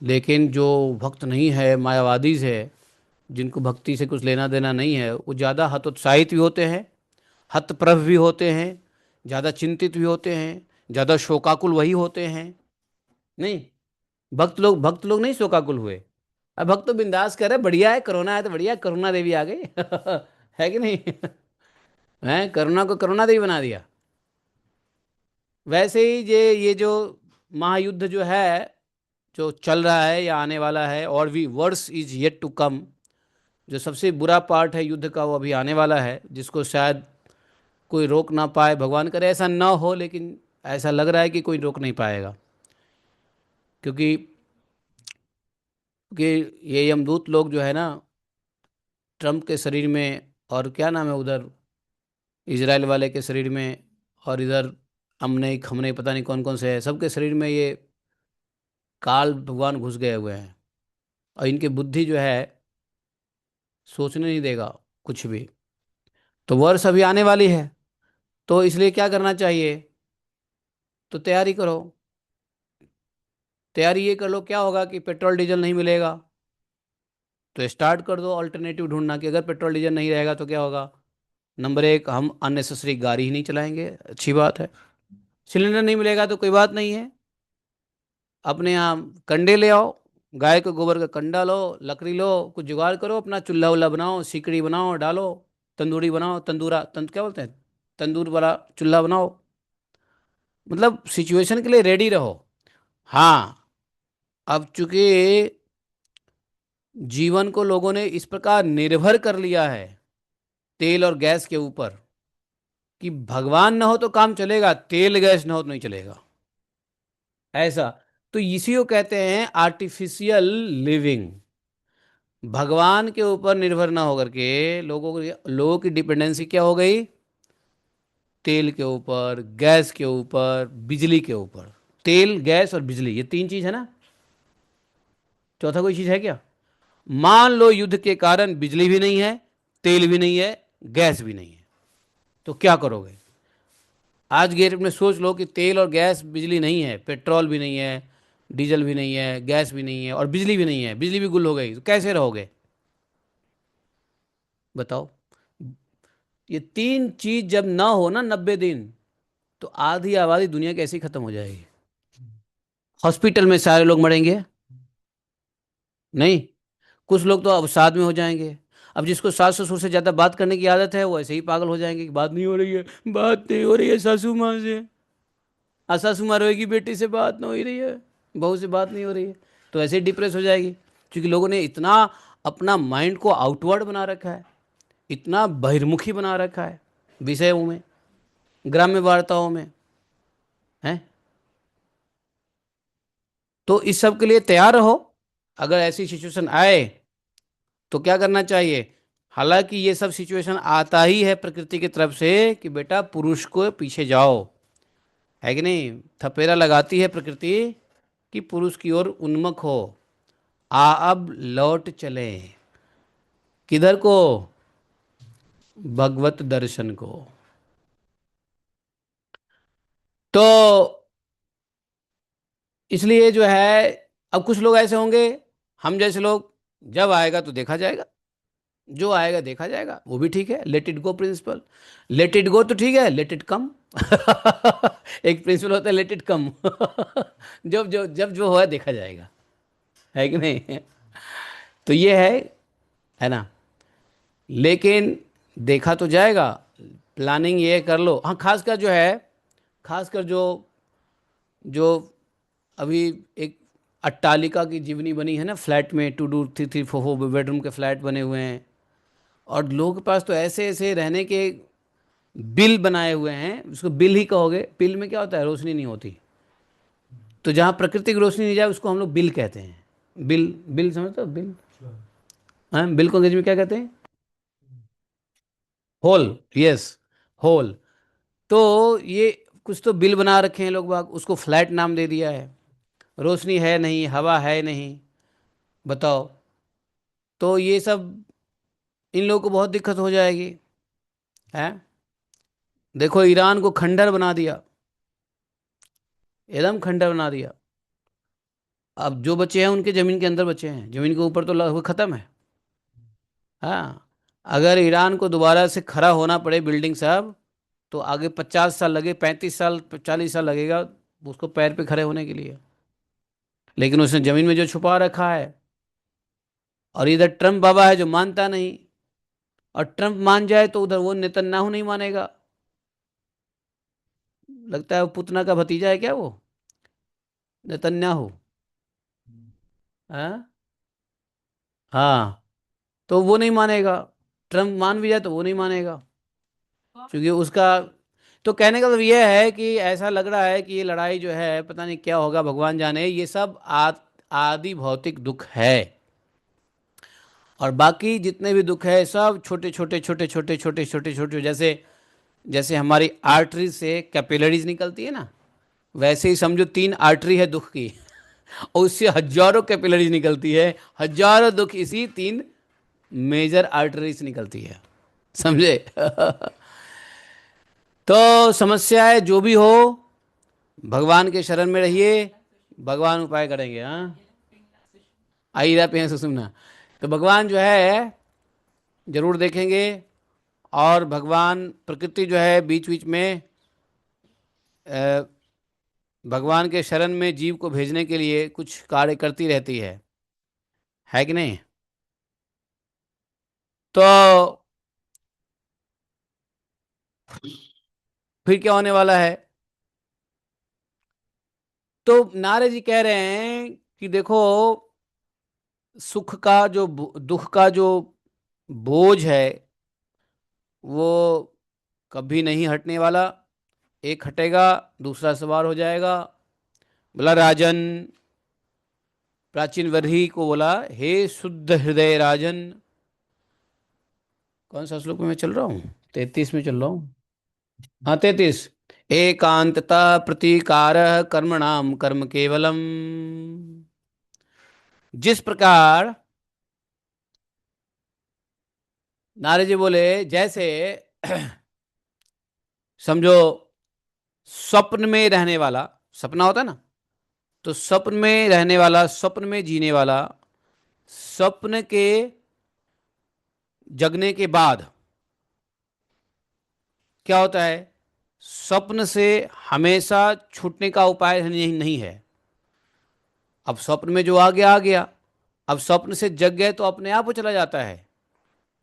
लेकिन जो भक्त नहीं है, मायावादी है, जिनको भक्ति से कुछ लेना देना नहीं है, वो ज़्यादा हतोत्साहित भी होते हैं, हतप्रभ भी होते हैं, ज़्यादा चिंतित भी होते हैं, ज़्यादा शोकाकुल वही होते हैं। नहीं, भक्त लोग नहीं शोकाकुल हुए। अब भक्त तो बिंदास कर रहे, बढ़िया है, कोरोना है तो बढ़िया है, करुणा देवी आ गई है कि नहीं है, करुणा को करुणा देवी बना दिया। वैसे ही ये जो महायुद्ध जो है, जो चल रहा है या आने वाला है, और भी worse is yet to come, जो सबसे बुरा पार्ट है युद्ध का वो अभी आने वाला है, जिसको शायद कोई रोक ना पाए, भगवान करे ऐसा ना हो, लेकिन ऐसा लग रहा है कि कोई रोक नहीं पाएगा। क्योंकि क्योंकि ये यमदूत लोग जो है ना, ट्रम्प के शरीर में, और क्या नाम है उधर इजराइल वाले के शरीर में, और इधर अमने खमने पता नहीं कौन कौन से है, सबके शरीर में ये काल भगवान घुस गए हुए हैं। और इनकी बुद्धि जो है सोचने नहीं देगा कुछ भी। तो वर्ष अभी आने वाली है, तो इसलिए क्या करना चाहिए, तो तैयारी करो। तैयारी ये कर लो, क्या होगा कि पेट्रोल डीजल नहीं मिलेगा, तो स्टार्ट कर दो ऑल्टरनेटिव ढूंढना, कि अगर पेट्रोल डीजल नहीं रहेगा तो क्या होगा। नंबर एक, हम अननेसेसरी गाड़ी ही नहीं चलाएंगे, अच्छी बात है। सिलेंडर नहीं मिलेगा तो कोई बात नहीं है, अपने यहाँ कंडे ले आओ, गाय के गोबर का कंडा लो, लकड़ी लो, कुछ जुगाड़ करो, अपना चूल्हा उल्हा बनाओ, सिकड़ी बनाओ, डालो, तंदूरी बनाओ, क्या बोलते हैं, तंदूर वाला चूल्हा बनाओ। मतलब सिचुएशन के लिए रेडी रहो। हाँ, अब चूंकि जीवन को लोगों ने इस प्रकार निर्भर कर लिया है तेल और गैस के ऊपर, कि भगवान ना हो तो काम चलेगा, तेल गैस ना हो तो नहीं चलेगा, ऐसा। तो इसी को कहते हैं आर्टिफिशियल लिविंग। भगवान के ऊपर निर्भर ना होकर के लोगों की डिपेंडेंसी क्या हो गई, तेल के ऊपर, गैस के ऊपर, बिजली के ऊपर। तेल, गैस और बिजली, ये तीन चीज है ना, चौथा कोई चीज है क्या। मान लो युद्ध के कारण बिजली भी नहीं है, तेल भी नहीं है, गैस भी नहीं है, तो क्या करोगे। आज के डेट में सोच लो कि तेल और गैस, बिजली नहीं है, पेट्रोल भी नहीं है, डीजल भी नहीं है, गैस भी नहीं है, और बिजली भी नहीं है, बिजली भी गुल हो गई, तो कैसे रहोगे, बताओ। ये तीन चीज जब ना हो ना 90 दिन, तो आधी आबादी दुनिया की ऐसी खत्म हो जाएगी। हॉस्पिटल में सारे लोग मरेंगे, नहीं, कुछ लोग तो अवसाद में हो जाएंगे। अब जिसको सास ससुर से ज्यादा बात करने की आदत है, वो ऐसे ही पागल हो जाएंगे कि बात नहीं हो रही है, बात नहीं हो रही है सासू माँ से, सासू माँ रोएगी बेटी से बात नहीं हो रही है, बहू से बात नहीं हो रही है, तो ऐसे ही डिप्रेस हो जाएगी। क्योंकि लोगों ने इतना अपना माइंड को आउटवर्ड बना रखा है, इतना बहिर्मुखी बना रखा है विषयों में, ग्राम्य वार्ताओं में, है। तो इस सब के लिए तैयार रहो, अगर ऐसी सिचुएशन आए तो क्या करना चाहिए। हालांकि ये सब सिचुएशन आता ही है प्रकृति की तरफ से, कि बेटा पुरुष को पीछे जाओ, है कि नहीं, थपेरा लगाती है प्रकृति कि पुरुष की ओर उन्मुख हो, अब लौट चले, किधर को, भगवत दर्शन को। तो इसलिए जो है, अब कुछ लोग ऐसे होंगे, हम जैसे लोग, जब आएगा तो देखा जाएगा, जो आएगा देखा जाएगा, वो भी ठीक है, let it go principle. Let it go तो ठीक है, लेट इट कम एक प्रिंसिपल होता है, लेट इट कम जब जो हुआ देखा जाएगा, है कि नहीं तो ये है ना। लेकिन देखा तो जाएगा, प्लानिंग ये कर लो। हाँ, खासकर जो है, खासकर जो जो अभी एक अट्टालिका की जीवनी बनी है ना, फ्लैट में 2 2 3 3 4 4 बेडरूम के फ्लैट बने हुए हैं, और लोगों के पास तो ऐसे ऐसे रहने के बिल बनाए हुए हैं, उसको बिल ही कहोगे, बिल में क्या होता है, रोशनी नहीं होती, तो जहाँ प्रकृति की रोशनी नहीं जाए उसको हम लोग बिल कहते हैं। बिल, बिल समझते हो, बिल, हाँ, बिल को अंग्रेजी में क्या कहते हैं, होल, यस, होल। तो ये कुछ तो बिल बना रखे हैं लोग बाग, उसको फ्लैट नाम दे दिया है। रोशनी है नहीं, हवा है नहीं, बताओ। तो ये सब इन लोगों को बहुत दिक्कत हो जाएगी। है, देखो ईरान को खंडर बना दिया, एकदम खंडर बना दिया। अब जो बचे हैं उनके जमीन के अंदर बचे हैं, जमीन के ऊपर तो लगभग खत्म है। हाँ, अगर ईरान को दोबारा से खड़ा होना पड़े बिल्डिंग साहब, तो आगे 50 साल लगे, 35 साल 40 साल लगेगा उसको पैर पे खड़े होने के लिए। लेकिन उसने जमीन में जो छुपा रखा है। और इधर ट्रम्प बाबा है जो मानता नहीं। और ट्रम्प मान जाए तो उधर वो नेतन्याहू नहीं मानेगा। लगता है वो पुतना का भतीजा है क्या वो, नेतन्याहू। हाँ। हाँ, तो वो नहीं मानेगा। ट्रम्प मान भी जाए तो वो नहीं मानेगा, क्योंकि उसका। तो कहने का मतलब ये है कि ऐसा लग रहा है कि ये लड़ाई जो है, पता नहीं क्या होगा, भगवान जाने। ये सब आदि भौतिक दुख है। और बाकी जितने भी दुख है सब छोटे छोटे छोटे छोटे छोटे छोटे छोटे, जैसे जैसे हमारी आर्टरी से कैपिलरीज निकलती है ना, वैसे ही समझो 3 आर्टरी है दुख की। और उससे हजारों कैपिलरीज निकलती है, हजारों दुख इसी 3 मेजर आर्टरी से निकलती है, समझे। तो समस्याएं जो भी हो, भगवान के शरण में रहिए, भगवान उपाय करेंगे। हाँ, आइरा पे सुनना। तो भगवान जो है जरूर देखेंगे। और भगवान प्रकृति जो है बीच बीच में अ, भगवान के शरण में जीव को भेजने के लिए कुछ कार्य करती रहती है कि नहीं। तो फिर क्या होने वाला है। तो नारद जी कह रहे हैं कि देखो, सुख का जो दुख का जो बोझ है वो कभी नहीं हटने वाला। एक हटेगा, दूसरा सवार हो जाएगा। बोला राजन, प्राचीन वर्ही को बोला, हे शुद्ध हृदय राजन। कौन सा श्लोक में मैं चल रहा हूँ, 33 में चल रहा हूँ। हाँ, 33। एकांतता प्रतिकार कर्मणाम कर्म केवलम। जिस प्रकार नारद जी बोले, जैसे समझो स्वप्न में रहने वाला, सपना होता है ना, तो स्वप्न में रहने वाला, स्वप्न में जीने वाला, स्वप्न के जगने के बाद क्या होता है, स्वप्न से हमेशा छूटने का उपाय नहीं है। अब स्वप्न में जो आ गया आ गया। अब स्वप्न से जग गए तो अपने आप वो चला जाता है,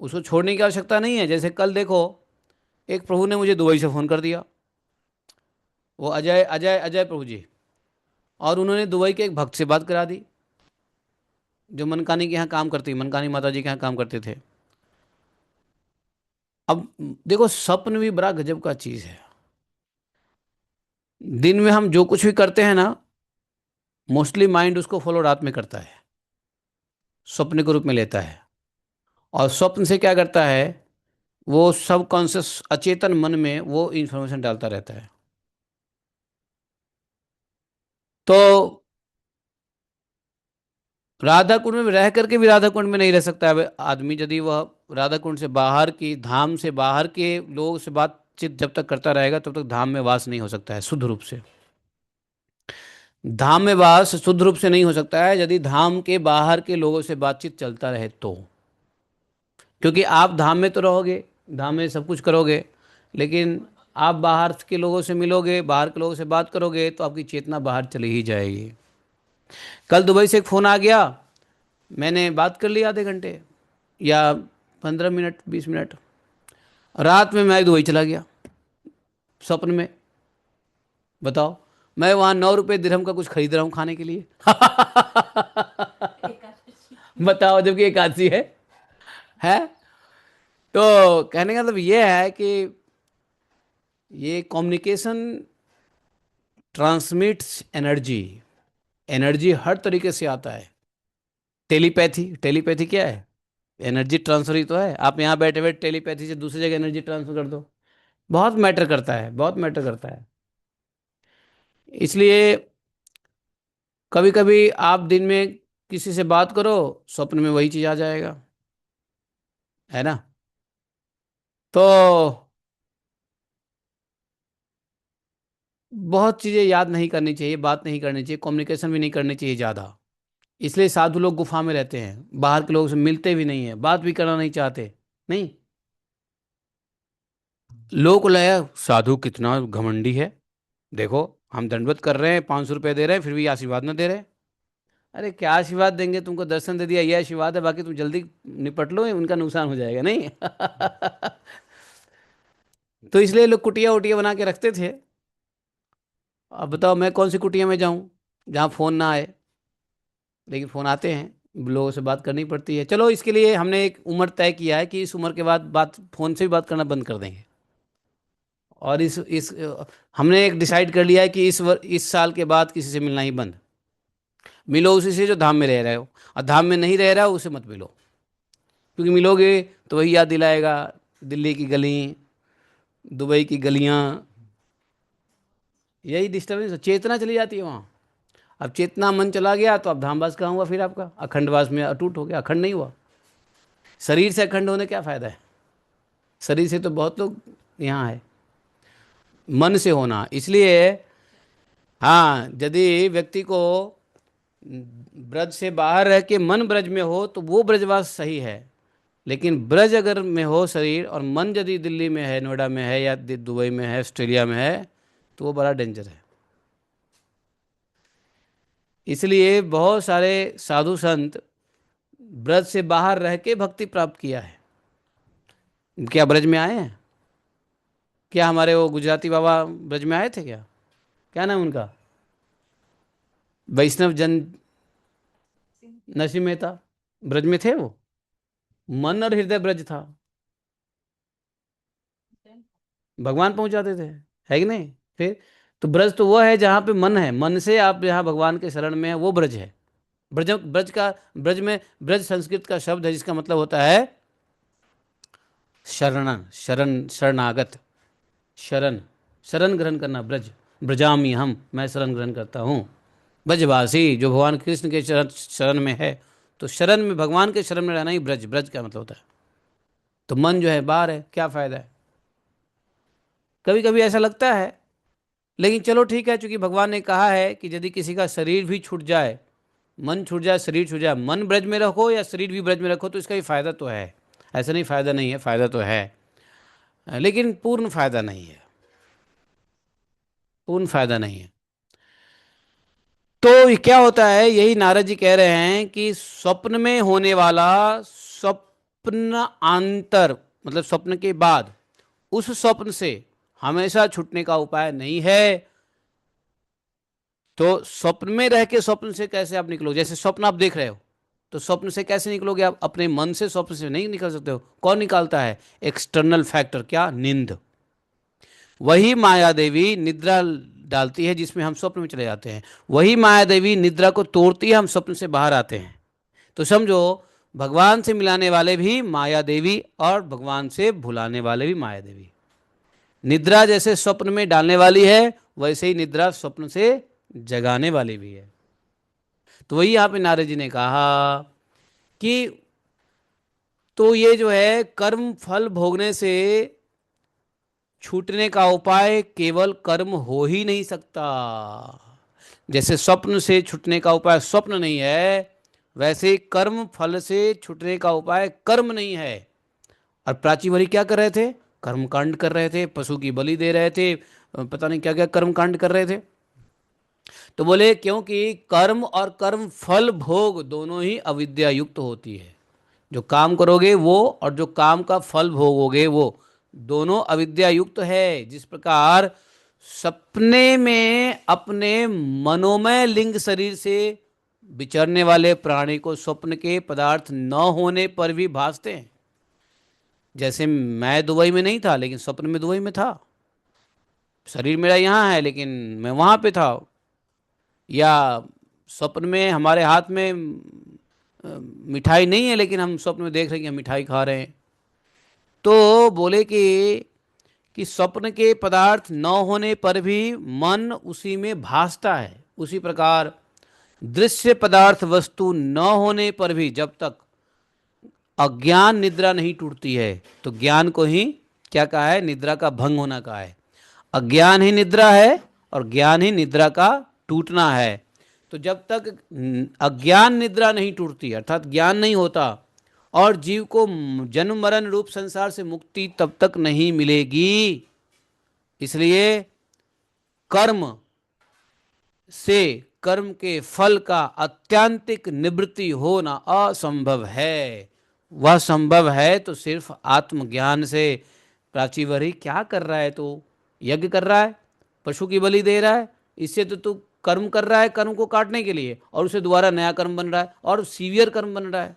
उसको छोड़ने की आवश्यकता नहीं है। जैसे कल देखो, एक प्रभु ने मुझे दुबई से फ़ोन कर दिया, वो अजय अजय अजय प्रभु जी। और उन्होंने दुबई के एक भक्त से बात करा दी, जो मनकानी के यहाँ काम करती, मनकानी माता जी के यहाँ काम करते थे। अब देखो, स्वप्न भी बड़ा गजब का चीज़ है। दिन में हम जो कुछ भी करते हैं ना, मोस्टली माइंड उसको फॉलो रात में करता है, स्वप्न के रूप में लेता है। और स्वप्न से क्या करता है, वो सब कॉन्शियस अचेतन मन में वो इंफॉर्मेशन डालता रहता है। तो राधा कुंड में रह करके भी राधा कुंड में नहीं रह सकता है आदमी, यदि वह राधा कुंड से बाहर की, धाम से बाहर के लोगों से बातचीत जब तक करता रहेगा तब तक धाम में वास नहीं हो सकता है शुद्ध रूप से। धाम में वास शुद्ध रूप से नहीं हो सकता है यदि धाम के बाहर के लोगों से बातचीत चलता रहे तो। क्योंकि आप धाम में तो रहोगे, धाम में सब कुछ करोगे, लेकिन आप बाहर के लोगों से मिलोगे, बाहर के लोगों से बात करोगे तो आपकी चेतना बाहर चली ही जाएगी। कल दुबई से एक फ़ोन आ गया, मैंने बात कर ली आधे घंटे या 15 मिनट 20 मिनट। रात में मैं दुबई चला गया स्वप्न में। बताओ, मैं वहाँ 9 रुपये दिरहम का कुछ खरीद रहा हूँ खाने के लिए। बताओ, जबकि एकादशी है। तो कहने का मतलब ये है कि ये कम्युनिकेशन ट्रांसमिट्स एनर्जी। एनर्जी हर तरीके से आता है। टेलीपैथी, टेलीपैथी क्या है, एनर्जी ट्रांसफर ही तो है। आप यहाँ बैठे बैठे टेलीपैथी से दूसरी जगह एनर्जी ट्रांसफर कर दो। बहुत मैटर करता है, बहुत मैटर करता है। इसलिए कभी कभी आप दिन में किसी से बात करो, स्वप्न में वही चीज आ जाएगा, है ना। तो बहुत चीजें याद नहीं करनी चाहिए, बात नहीं करनी चाहिए, कम्युनिकेशन भी नहीं करनी चाहिए ज़्यादा। इसलिए साधु लोग गुफा में रहते हैं, बाहर के लोगों से मिलते भी नहीं है, बात भी करना नहीं चाहते। नहीं, लोग को लगा साधु कितना घमंडी है, देखो हम दंडवत कर रहे हैं, 500 रुपये दे रहे हैं, फिर भी आशीर्वाद न दे रहे। अरे क्या आशीर्वाद देंगे, तुमको दर्शन दे दिया ये आशीर्वाद है, बाकी तुम जल्दी निपट लो, उनका नुकसान हो जाएगा नहीं। तो इसलिए लोग कुटिया उटिया बना के रखते थे। अब बताओ मैं कौन सी कुटिया में जाऊं जहां फोन ना आए, लेकिन फोन आते हैं, लोगों से बात करनी पड़ती है। चलो इसके लिए हमने एक उम्र तय किया है कि इस उम्र के बाद बात फोन से भी बात करना बंद कर देंगे। और इस हमने एक डिसाइड कर लिया है कि इस साल के बाद किसी से मिलना ही बंद। मिलो उसी से जो धाम में रह रहे हो, और धाम में नहीं रह रहा हो उसे मत मिलो, क्योंकि मिलोगे तो वही याद दिलाएगा, दिल्ली की गली, दुबई की गलियां, यही डिस्टर्बेंस, चेतना चली जाती है वहाँ। अब चेतना मन चला गया तो अब धामवास कहाँ हुआ फिर आपका, अखंडवास में अटूट हो गया, अखंड नहीं हुआ। शरीर से अखंड होने क्या फायदा है, शरीर से तो बहुत लोग यहाँ है, मन से होना। इसलिए हाँ, यदि व्यक्ति को ब्रज से बाहर रह के मन ब्रज में हो तो वो ब्रजवास सही है, लेकिन ब्रज अगर में हो शरीर और मन यदि दिल्ली में है, नोएडा में है, या दुबई में है, ऑस्ट्रेलिया में है, तो वो बड़ा डेंजर है। इसलिए बहुत सारे साधु संत ब्रज से बाहर रह के भक्ति प्राप्त किया है। क्या ब्रज में आए हैं? क्या हमारे वो गुजराती बाबा ब्रज में आए थे क्या? क्या नाम उनका, वैष्णव जन, नरसिंह मेहता, ब्रज में थे वो? मन और हृदय ब्रज था, भगवान पहुंचाते थे, है कि नहीं? फिर तो ब्रज तो वो है जहाँ पे मन है, मन से आप जहाँ भगवान के शरण में है वो ब्रज है। ब्रज ब्रज का, ब्रज में, ब्रज संस्कृत का शब्द है जिसका मतलब होता है शरण, शरण शरणागत, शरण, शरण ग्रहण करना। ब्रज, ब्रजामी हम, मैं शरण ग्रहण करता हूँ। ब्रजवासी जो भगवान कृष्ण के शरण शरण में है, तो शरण में, भगवान के शरण में रहना ही ब्रज, ब्रज का मतलब होता है। तो मन जो है बाहर है, क्या फायदा है? कभी कभी ऐसा लगता है, लेकिन चलो ठीक है, चूंकि भगवान ने कहा है कि यदि किसी का शरीर भी छूट जाए, मन छूट जाए, शरीर छूट जाए, मन ब्रज में रखो या शरीर भी ब्रज में रखो, तो इसका भी फायदा तो है। ऐसा नहीं फायदा नहीं है, फायदा तो है, लेकिन पूर्ण फायदा नहीं है, पूर्ण फायदा नहीं है। तो ये क्या होता है, यही नारद जी कह रहे हैं कि स्वप्न में होने वाला, स्वप्न आंतर, मतलब स्वप्न के बाद, उस स्वप्न से हमेशा छूटने का उपाय नहीं है। तो स्वप्न में रह के स्वप्न से कैसे आप निकलोगे? जैसे स्वप्न आप देख रहे हो, तो स्वप्न से कैसे निकलोगे आप? अपने मन से स्वप्न से नहीं निकल सकते हो। कौन निकालता है? एक्सटर्नल फैक्टर, क्या? नींद। वही माया देवी निद्रा डालती है जिसमें हम स्वप्न में चले जाते हैं, वही माया देवी निद्रा को तोड़ती है, हम स्वप्न से बाहर आते हैं। तो समझो, भगवान से मिलाने वाले भी माया देवी और भगवान से भुलाने वाले भी माया देवी। निद्रा जैसे स्वप्न में डालने वाली है, वैसे ही निद्रा स्वप्न से जगाने वाली भी है। तो वही यहाँ पे नारद जी ने कहा कि तो ये जो है कर्म फल भोगने से छूटने का उपाय केवल कर्म हो ही नहीं सकता। जैसे स्वप्न से छूटने का उपाय स्वप्न नहीं है, वैसे कर्म फल से छूटने का उपाय कर्म नहीं है। और प्राची मुनि क्या कर रहे थे? कर्म कांड कर रहे थे, पशु की बलि दे रहे थे, पता नहीं क्या क्या कर्म कांड कर रहे थे। तो बोले क्योंकि कर्म और कर्म फल भोग दोनों ही अविद्या युक्त होती है। जो काम करोगे वो, और जो काम का फल भोगोगे वो, दोनों अविद्या युक्त है। जिस प्रकार सपने में अपने मनोमय लिंग शरीर से विचरने वाले प्राणी को स्वप्न के पदार्थ न होने पर भी भासते हैं। जैसे मैं दुबई में नहीं था, लेकिन स्वप्न में दुबई में था, शरीर मेरा यहाँ है लेकिन मैं वहाँ पे था। या स्वप्न में हमारे हाथ में मिठाई नहीं है, लेकिन हम स्वप्न में देख रहे हैं कि हम मिठाई खा रहे हैं। तो बोले कि स्वप्न के पदार्थ न होने पर भी मन उसी में भासता है। उसी प्रकार दृश्य पदार्थ वस्तु न होने पर भी जब तक अज्ञान निद्रा नहीं टूटती है, तो ज्ञान को ही क्या कहा है, निद्रा का भंग होना कहा है। अज्ञान ही निद्रा है और ज्ञान ही निद्रा का टूटना है। तो जब तक अज्ञान निद्रा नहीं टूटती, अर्थात ज्ञान नहीं होता, और जीव को जन्म मरण रूप संसार से मुक्ति तब तक नहीं मिलेगी। इसलिए कर्म से कर्म के फल का अत्यांतिक निवृत्ति होना असंभव है। वह संभव है तो सिर्फ आत्मज्ञान से। प्राचीवरी क्या कर रहा है, तो यज्ञ कर रहा है, पशु की बलि दे रहा है, इससे तो तू कर्म कर रहा है, कर्म को काटने के लिए, और उसे दोबारा नया कर्म बन रहा है और सीवियर कर्म बन रहा है।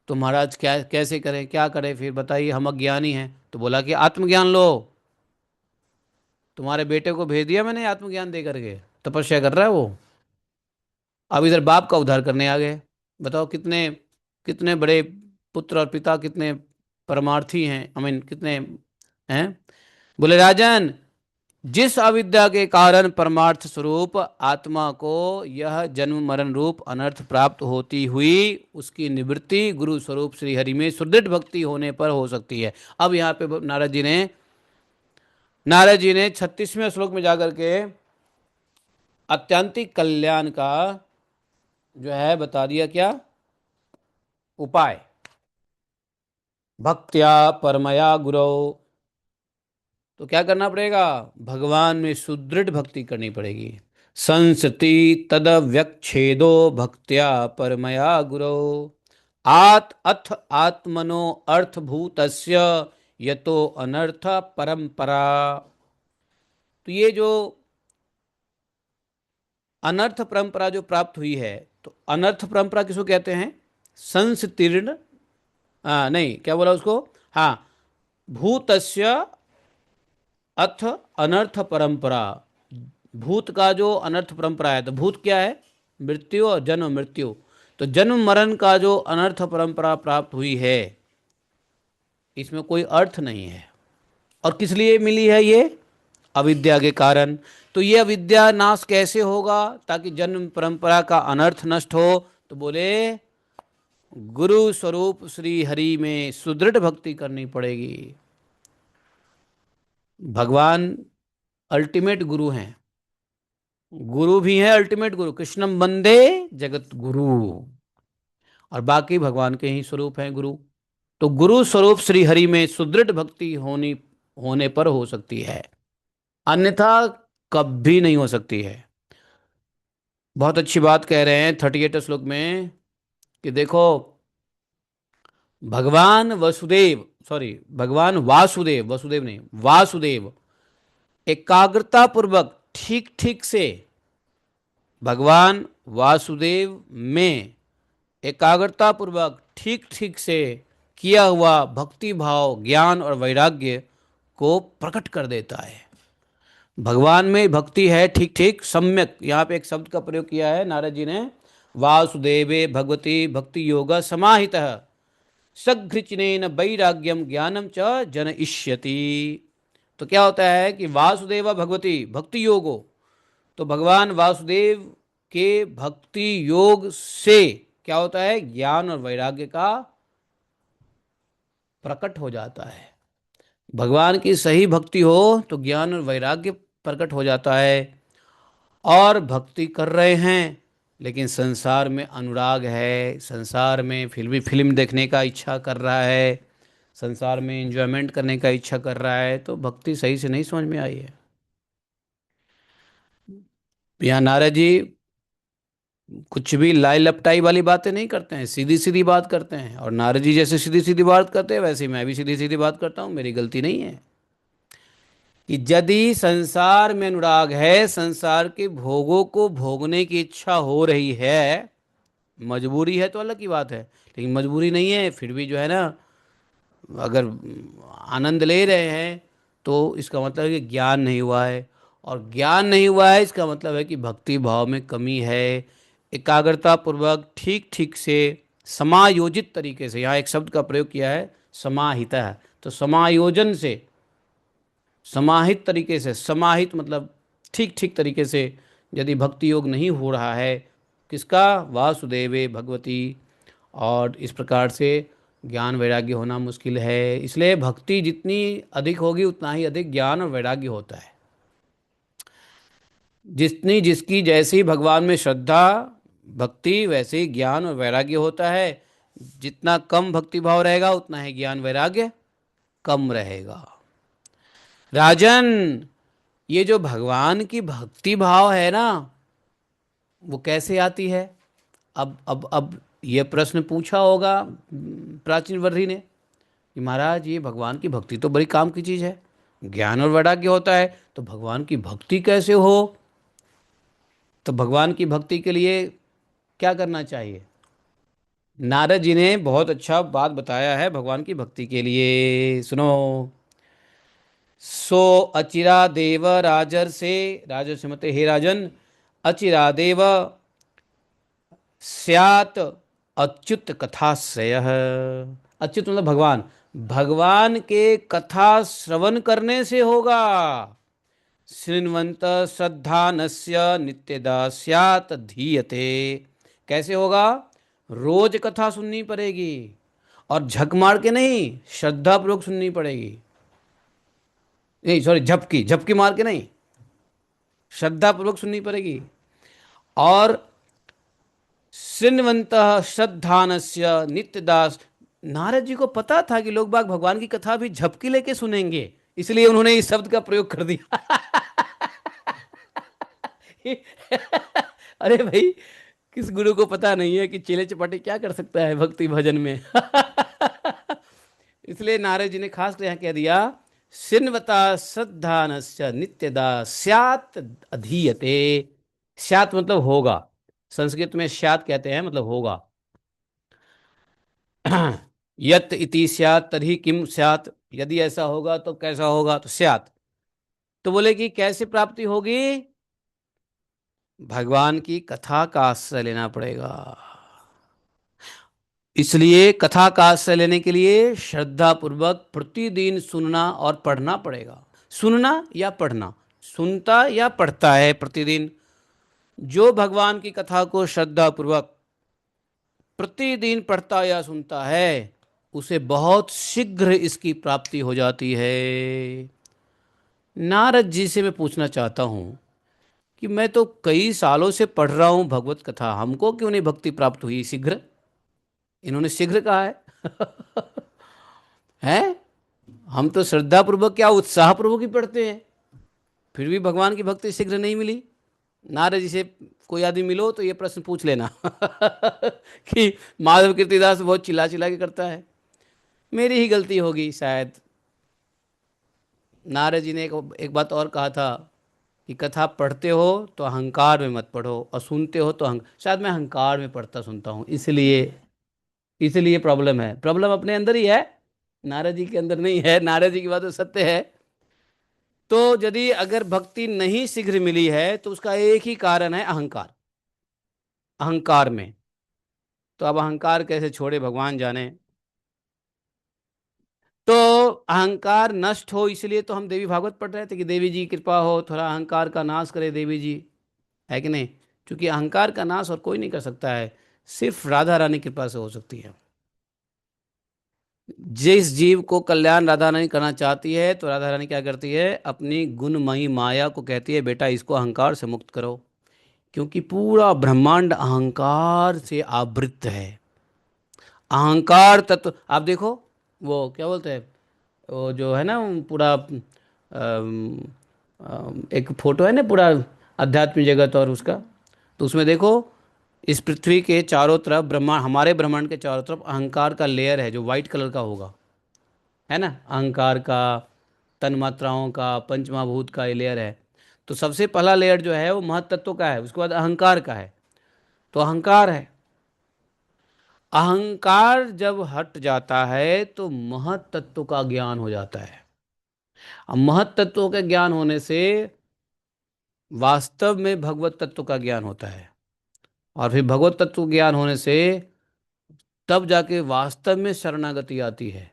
तो महाराज क्या कैसे करें, क्या करें, फिर बताइए, हम अज्ञानी हैं। तो बोला कि आत्मज्ञान लो। तुम्हारे बेटे को भेज दिया मैंने आत्मज्ञान दे करके, तपस्या कर रहा है वो। अब इधर बाप का उद्धार करने आ गए। बताओ कितने कितने बड़े पुत्र और पिता, कितने परमार्थी हैं, आई मीन कितने हैं। बोले राजन, जिस अविद्या के कारण परमार्थ स्वरूप आत्मा को यह जन्म मरण रूप अनर्थ प्राप्त होती हुई, उसकी निवृत्ति गुरु स्वरूप श्री हरि में सुदृढ़ भक्ति होने पर हो सकती है। अब यहाँ पे नारद जी ने 36वें श्लोक में जाकर के अत्यंतिक कल्याण का जो है बता दिया, क्या उपाय। भक्त्या परमया गुरौ, तो क्या करना पड़ेगा, भगवान में सुदृढ़ भक्ति करनी पड़ेगी। संसति तद व्यक्षेदो भक्त्या परमया गुरौ, अथ आत्मनो अर्थभूतस्य यतो अनर्थ परंपरा। तो ये जो अनर्थ परंपरा जो प्राप्त हुई है, तो अनर्थ परंपरा किसको कहते हैं, संस्तीर्ण, नहीं क्या बोला उसको, हाँ, भूतस्य अथ अनर्थ परंपरा। भूत का जो अनर्थ परंपरा है, तो भूत क्या है, मृत्यु और जन्म मृत्यु। तो जन्म मरण का जो अनर्थ परंपरा प्राप्त हुई है, इसमें कोई अर्थ नहीं है। और किस लिए मिली है ये, अविद्या के कारण। तो ये अविद्या नाश कैसे होगा, ताकि जन्म परंपरा का अनर्थ नष्ट हो। तो बोले गुरु स्वरूप श्री हरि में सुदृढ़ भक्ति करनी पड़ेगी। भगवान अल्टीमेट गुरु हैं, गुरु भी हैं अल्टीमेट गुरु, कृष्णम वंदे जगत गुरु, और बाकी भगवान के ही स्वरूप हैं गुरु। तो गुरु स्वरूप श्री हरि में सुदृढ़ भक्ति होने पर हो सकती है, अन्यथा कभी नहीं हो सकती है। बहुत अच्छी बात कह रहे हैं 38 श्लोक में कि देखो, भगवान वसुदेव, सॉरी भगवान वासुदेव, वसुदेव नहीं वासुदेव, एकाग्रता पूर्वक ठीक ठीक से, भगवान वासुदेव में एकाग्रता पूर्वक ठीक ठीक से किया हुआ भक्ति भाव, ज्ञान और वैराग्य को प्रकट कर देता है। भगवान में भक्ति है ठीक ठीक, सम्यक, यहाँ पे एक शब्द का प्रयोग किया है नारद जी ने, वासुदेवे भगवती भक्ति योग समाहितः सघृचिनेन वैराग्यम ज्ञानम च जनइष्यति। तो क्या होता है कि वासुदेव भगवती भक्ति योगो, तो भगवान वासुदेव के भक्ति योग से क्या होता है, ज्ञान और वैराग्य का प्रकट हो जाता है। भगवान की सही भक्ति हो तो ज्ञान और वैराग्य प्रकट हो जाता है। और भक्ति कर रहे हैं लेकिन संसार में अनुराग है, संसार में फिल्म देखने का इच्छा कर रहा है, संसार में एंजॉयमेंट करने का इच्छा कर रहा है, तो भक्ति सही से नहीं समझ में आई है। यहाँ नारद जी कुछ भी लाई लपटाई वाली बातें नहीं करते हैं, सीधी सीधी बात करते हैं। और नारद जी जैसे सीधी सीधी बात करते हैं, वैसे ही मैं भी सीधी सीधी बात करता हूँ, मेरी गलती नहीं है। कि यदि संसार में अनुराग है, संसार के भोगों को भोगने की इच्छा हो रही है, मजबूरी है तो अलग की बात है, लेकिन मजबूरी नहीं है फिर भी जो है ना, अगर आनंद ले रहे हैं, तो इसका मतलब है कि ज्ञान नहीं हुआ है। और ज्ञान नहीं हुआ है इसका मतलब है कि भक्ति भाव में कमी है। एकाग्रता पूर्वक ठीक ठीक से समायोजित तरीके से, यहाँ एक शब्द का प्रयोग किया है समाहिता है, तो समायोजन से, समाहित तरीके से, समाहित मतलब ठीक ठीक तरीके से यदि भक्ति योग नहीं हो रहा है, किसका, वासुदेवे भगवती, और इस प्रकार से ज्ञान वैराग्य होना मुश्किल है। इसलिए भक्ति जितनी अधिक होगी उतना ही अधिक ज्ञान और वैराग्य होता है। जितनी जिसकी जैसी भगवान में श्रद्धा भक्ति, वैसे ही ज्ञान और वैराग्य होता है। जितना कम भक्ति भाव रहेगा उतना ही ज्ञान वैराग्य कम रहेगा। राजन, ये जो भगवान की भक्ति भाव है ना, वो कैसे आती है? अब ये प्रश्न पूछा होगा प्राचीन वर्षी ने कि महाराज ये भगवान की भक्ति तो बड़ी काम की चीज है, ज्ञान और वैराग्य होता है, तो भगवान की भक्ति कैसे हो? तो भगवान की भक्ति के लिए क्या करना चाहिए? नारद जी ने बहुत अच्छा बात बताया है भगवान की भक्ति के लिए, सुनो। सो अचिरा देव राजर से, राजर से मते हे राजन, अचिरा देव स्यात अच्युत कथाश्रय। अच्युत मतलब भगवान, भगवान के कथा श्रवण करने से होगा। शृण्वन्त श्रद्धानस्य नित्यदा स्यात् धीयते। कैसे होगा? रोज कथा सुननी पड़ेगी, और झक मार के नहीं, श्रद्धा पूर्वक सुननी पड़ेगी। नहीं सॉरी, झपकी झपकी मार के नहीं, श्रद्धा पूर्वक सुननी पड़ेगी। और शृण्वंत श्रद्धानस्य नित्यदास। नारद जी को पता था कि लोग बाग भगवान की कथा भी झपकी लेके सुनेंगे, इसलिए उन्होंने इस शब्द का प्रयोग कर दिया। अरे भाई, किस गुरु को पता नहीं है कि चेले चपाटे क्या कर सकता है भक्ति भजन में। इसलिए नारद जी ने खास यहाँ कह दिया, शिन्वता श्रद्धानस्य नित्यदा स्यात् अधीयते। स्यात् मतलब होगा, संस्कृत में स्यात् कहते हैं, मतलब होगा। यत इति स्यात् तर्हि किम स्यात्, यदि ऐसा होगा तो कैसा होगा, तो स्यात्। तो बोले कि कैसे प्राप्ति होगी? भगवान की कथा का आश्रय लेना पड़ेगा। इसलिए कथा का आश्रय लेने के लिए श्रद्धा पूर्वक प्रतिदिन सुनना और पढ़ना पड़ेगा। सुनना या पढ़ना, सुनता या पढ़ता है प्रतिदिन, जो भगवान की कथा को श्रद्धा पूर्वक प्रतिदिन पढ़ता या सुनता है, उसे बहुत शीघ्र इसकी प्राप्ति हो जाती है। नारद जी से मैं पूछना चाहता हूं कि मैं तो कई सालों से पढ़ रहा हूं भगवत कथा, हमको क्यों नहीं भक्ति प्राप्त हुई शीघ्र? इन्होंने शीघ्र कहा है। हैं? हम तो श्रद्धा पूर्वक क्या उत्साह पूर्वक ही पढ़ते हैं, फिर भी भगवान की भक्ति शीघ्र नहीं मिली। नारद जी से कोई आदमी मिलो तो ये प्रश्न पूछ लेना कि माधव कीर्तिदास बहुत चिल्ला चिल्ला के करता है। मेरी ही गलती होगी शायद। नारद जी ने एक बात और कहा था कि कथा पढ़ते हो तो अहंकार में मत पढ़ो, और सुनते हो तो शायद मैं अहंकार में पढ़ता सुनता हूँ, इसलिए इसलिए प्रॉब्लम है। प्रॉब्लम अपने अंदर ही है, नारद जी के अंदर नहीं है। नारद जी की बात तो सत्य है। तो यदि अगर भक्ति नहीं शीघ्र मिली है तो उसका एक ही कारण है, अहंकार। अहंकार में, तो अब अहंकार कैसे छोड़े भगवान जाने। तो अहंकार नष्ट हो, इसलिए तो हम देवी भागवत पढ़ रहे थे कि देवी जी कृपा हो, थोड़ा अहंकार का नाश करे देवी जी, है कि नहीं? क्योंकि अहंकार का नाश और कोई नहीं कर सकता है, सिर्फ राधा रानी कृपा से हो सकती है। जिस जीव को कल्याण राधा रानी करना चाहती है, तो राधा रानी क्या करती है? अपनी गुणमयी माया को कहती है, बेटा इसको अहंकार से मुक्त करो, क्योंकि पूरा ब्रह्मांड अहंकार से आवृत है। अहंकार तत्व आप देखो, वो क्या बोलते हैं, वो जो है ना पूरा एक फोटो है ना पूरा आध्यात्मिक जगत और उसका, तो उसमें देखो, इस पृथ्वी के चारों तरफ ब्रह्मांड, हमारे ब्रह्मांड के चारों तरफ अहंकार का लेयर है जो वाइट कलर का होगा, है ना? अहंकार का, तन मात्राओं का, पंचमहाभूत का ये लेयर है। तो सबसे पहला लेयर जो है वो महत तत्व का है, उसके बाद अहंकार का है। तो अहंकार है, अहंकार जब हट जाता है तो महत तत्व का ज्ञान हो जाता है। अब महत तत्वों के ज्ञान होने से वास्तव में भगवत तत्व का ज्ञान होता है, और फिर भगवत तत्व ज्ञान होने से तब जाके वास्तव में शरणागति आती है,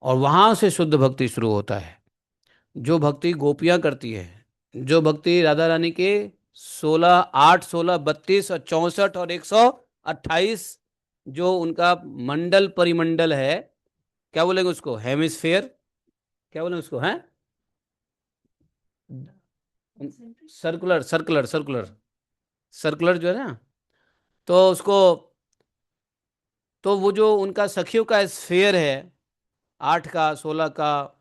और वहां से शुद्ध भक्ति शुरू होता है। जो भक्ति गोपियां करती है, जो भक्ति राधा रानी के 16, 8, 16, 32 और 64 और 128, जो उनका मंडल परिमंडल है, क्या बोलेंगे उसको, हेमिस्फेयर, क्या बोलेंगे उसको, है सर्कुलर, सर्कुलर, सर्कुलर, सर्कुलर जो है ना, तो उसको, तो वो जो उनका सखियों का स्फेयर है, 8 का, 16 का,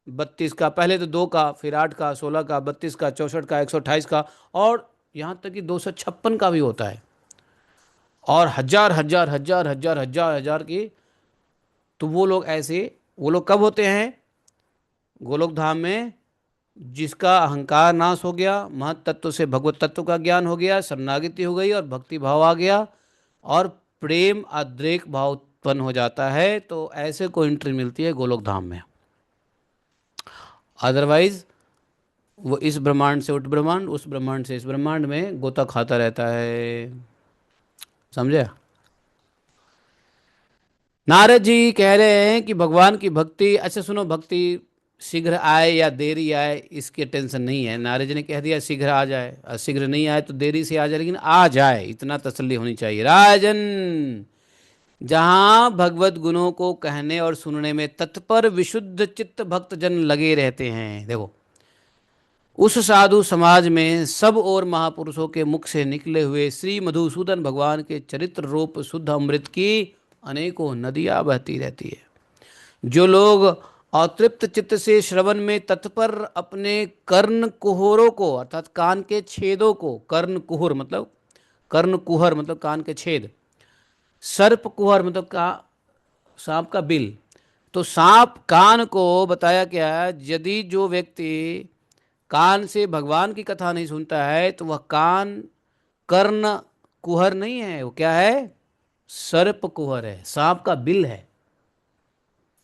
32 का, पहले तो 2 का, फिर 8 का, 16 का, 32 का, 64 का, 128 का, और यहाँ तक कि 256 का भी होता है, और हजार हजार हजार हजार हजार हजार की। तो वो लोग ऐसे, वो लोग कब होते हैं गोलोक धाम में, जिसका अहंकार नाश हो गया, महत तत्व से भगवत तत्व का ज्ञान हो गया, शरणागति हो गई और भक्ति भाव आ गया, और प्रेम अद्रेक भाव उत्पन्न हो जाता है, तो ऐसे को एंट्री मिलती है गोलोक धाम में। अदरवाइज वो इस ब्रह्मांड से उस ब्रह्मांड, उस ब्रह्मांड से इस ब्रह्मांड में गोता खाता रहता है। समझे? नारद जी कह रहे हैं कि भगवान की भक्ति, अच्छा सुनो, भक्ति शीघ्र आए या देरी आए इसकी टेंशन नहीं है। नारद जी ने कह दिया शीघ्र आ जाए, और शीघ्र नहीं आए तो देरी से आ जाए, लेकिन आ जाए इतना तसल्ली होनी चाहिए। राजन, जहां भगवत गुणों को कहने और सुनने में तत्पर विशुद्ध चित्त भक्त जन लगे रहते हैं, देखो, उस साधु समाज में सब और महापुरुषों के मुख से निकले हुए श्री मधुसूदन भगवान के चरित्र रूप शुद्ध अमृत की अनेकों नदियां बहती रहती है। जो लोग अतृप्त चित्त से श्रवण में तत्पर अपने कर्ण कुहरों को, अर्थात कान के छेदों को, कर्ण कुहर मतलब, कर्ण कुहर मतलब कान के छेद, सर्प कुहर मतलब का सांप का बिल, तो सांप कान को बताया क्या है, यदि जो व्यक्ति कान से भगवान की कथा नहीं सुनता है तो वह कान कर्ण कुहर नहीं है, वो क्या है, सर्प कुहर है, सांप का बिल है।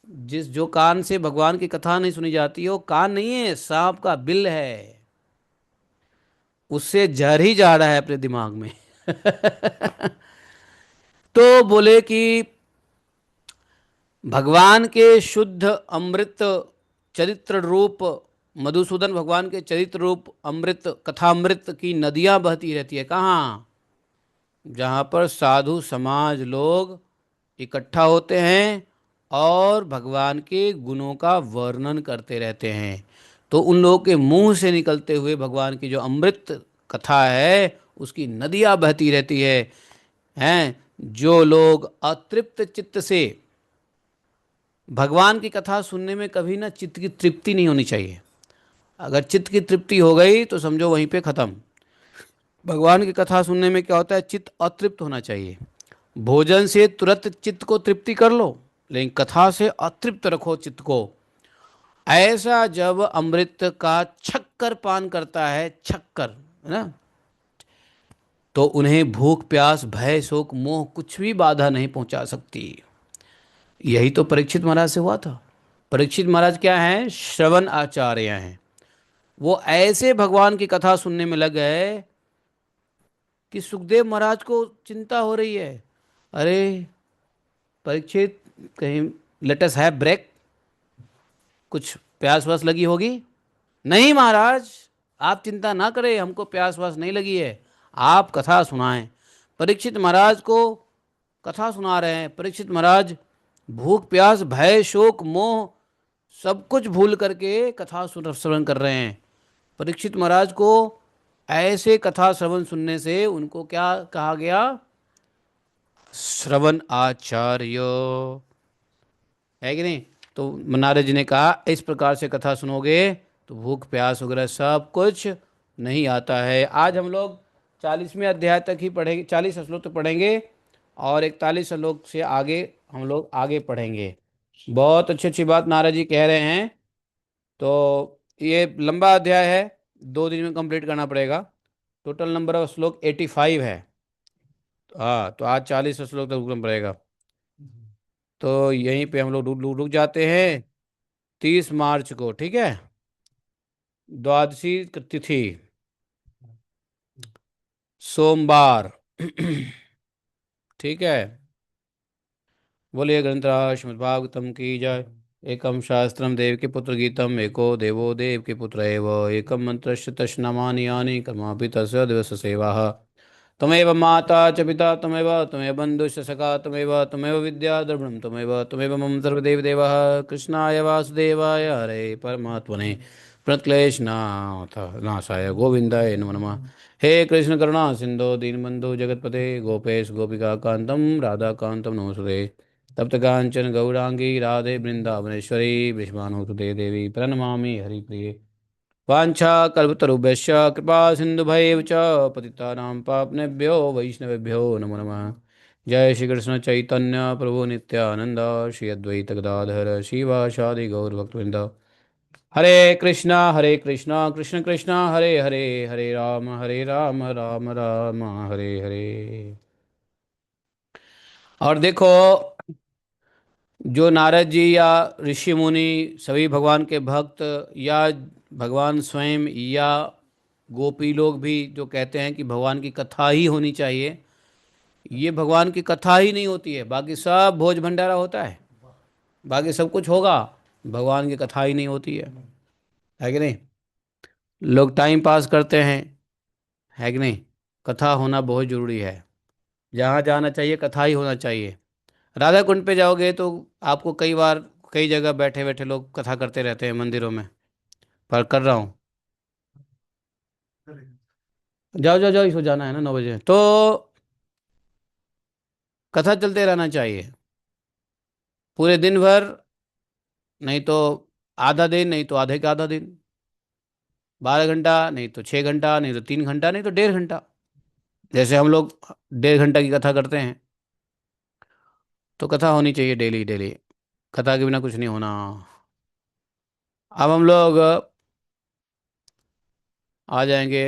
जिस जो कान से भगवान की कथा नहीं सुनी जाती है वो कान नहीं है, सांप का बिल है। उससे जहर ही जा रहा है अपने दिमाग में। तो बोले कि भगवान के शुद्ध अमृत चरित्र रूप, मधुसूदन भगवान के चरित्र रूप अमृत कथामृत की नदियां बहती रहती है, कहाँ, जहाँ पर साधु समाज लोग इकट्ठा होते हैं और भगवान के गुणों का वर्णन करते रहते हैं। तो उन लोगों के मुंह से निकलते हुए भगवान की जो अमृत कथा है उसकी नदियां बहती रहती है, हैं। जो लोग अतृप्त चित्त से, भगवान की कथा सुनने में कभी ना चित्त की तृप्ति नहीं होनी चाहिए। अगर चित्त की तृप्ति हो गई तो समझो वहीं पे खत्म। भगवान की कथा सुनने में क्या होता है, चित्त अतृप्त होना चाहिए। भोजन से तुरंत चित्त को तृप्ति कर लो, लेकिन कथा से अतृप्त रखो चित्त को। ऐसा जब अमृत का छक्कर पान करता है, छक्कर, है ना, तो उन्हें भूख प्यास भय शोक मोह कुछ भी बाधा नहीं पहुंचा सकती। यही तो परीक्षित महाराज से हुआ था। परीक्षित महाराज क्या हैं, श्रवण आचार्य हैं। वो ऐसे भगवान की कथा सुनने में लग गए कि सुखदेव महाराज को चिंता हो रही है। अरे परीक्षित, कहीं लेट अस हैव ब्रेक, कुछ प्यास वास लगी होगी। नहीं महाराज, आप चिंता ना करें, हमको प्यास वास नहीं लगी है, आप कथा सुनाएं। परीक्षित महाराज को कथा सुना रहे हैं। परीक्षित महाराज भूख प्यास भय शोक मोह सब कुछ भूल करके कथा श्रवण कर रहे हैं। परीक्षित महाराज को ऐसे कथा श्रवण सुनने से उनको क्या कहा गया, श्रवण आचार्य, है कि नहीं। तो नारद जी ने कहा इस प्रकार से कथा सुनोगे तो भूख प्यास वगैरह सब कुछ नहीं आता है। आज हम लोग 40वें अध्याय तक ही पढ़ेंगे, 40 श्लोक तक पढ़ेंगे, और 41 श्लोक से आगे हम लोग आगे पढ़ेंगे। बहुत अच्छी अच्छी बात नारद जी कह रहे हैं। तो ये लंबा अध्याय है, 2 दिन में कंप्लीट करना पड़ेगा। टोटल नंबर ऑफ श्लोक 85 है। हाँ, तो आज 40 श्लोक तक रुकना पड़ेगा। तो यहीं पे हम लोग रुक जाते हैं 30 मार्च को, ठीक है, द्वादशी तिथि, सोमवार। ठीक है, बोलिए ग्रंथराज श्रीमद् भागवतम की जय। एकम शास्त्रम देव के पुत्र गीतम एको देवो देव के पुत्र एव एकम मंत्रस्य तस्नामानि यानि कर्मापि तस्य दिवस सेवा तमेव माता च पिता तमेव बन्धुश्च सखा तमेव विद्या द्रविणं तमेव मम सर्वदेव देवः कृष्णाय वासुदेवाय हरे परमात्मने प्रणक्लेशनाथ नाशाय गोविन्दाय नमो नमः। हे कृष्ण करुणा सिंधु दीनबंधु जगतपते गोपेश गोपिका कांतम राधा कांतम नमोस्तुते तप्त कांचन गौरांगी राधे वृंदावनेश्वरी विश्वानुसुते देवी प्रणमामि हरिप्रिये वाञ्छाकल्पतरुभ्यश्च कृपा सिन्धुभैव च पतितानां पावनेभ्यो वैष्णवेभ्यो नमो नमः। जय श्री कृष्ण चैतन्य प्रभु नित्यानंद श्री अद्वैत गदाधर शिवासादि गौरभक्तवृंद। हरे कृष्णा कृष्ण कृष्ण हरे हरे हरे राम राम राम हरे हरे। और देखो, जो नारद जी या ऋषि मुनि सभी भगवान के भक्त या भगवान स्वयं या गोपी लोग भी जो कहते हैं कि भगवान की कथा ही होनी चाहिए, ये भगवान की कथा ही नहीं होती है। बाकी सब भोज भंडारा होता है, बाकी सब कुछ होगा, भगवान की कथा ही नहीं होती है कि नहीं। लोग टाइम पास करते हैं, है कि नहीं। कथा होना बहुत ज़रूरी है। जहाँ जाना चाहिए कथा ही होना चाहिए। राधा कुंड पे जाओगे तो आपको कई बार कई जगह बैठे बैठे लोग कथा करते रहते हैं मंदिरों में। पर कर रहा हूँ, जाओ जाओ जाओ, इसको जाना है ना 9 बजे, तो कथा चलते रहना चाहिए पूरे दिन भर। नहीं तो आधा दिन, नहीं तो आधे का आधा दिन, 12 घंटा, नहीं तो 6 घंटा, नहीं तो 3 घंटा, नहीं तो 1.5 घंटा। जैसे हम लोग 1.5 घंटा की कथा करते हैं, तो कथा होनी चाहिए डेली डेली। कथा के बिना कुछ नहीं होना। अब हम लोग आ जाएंगे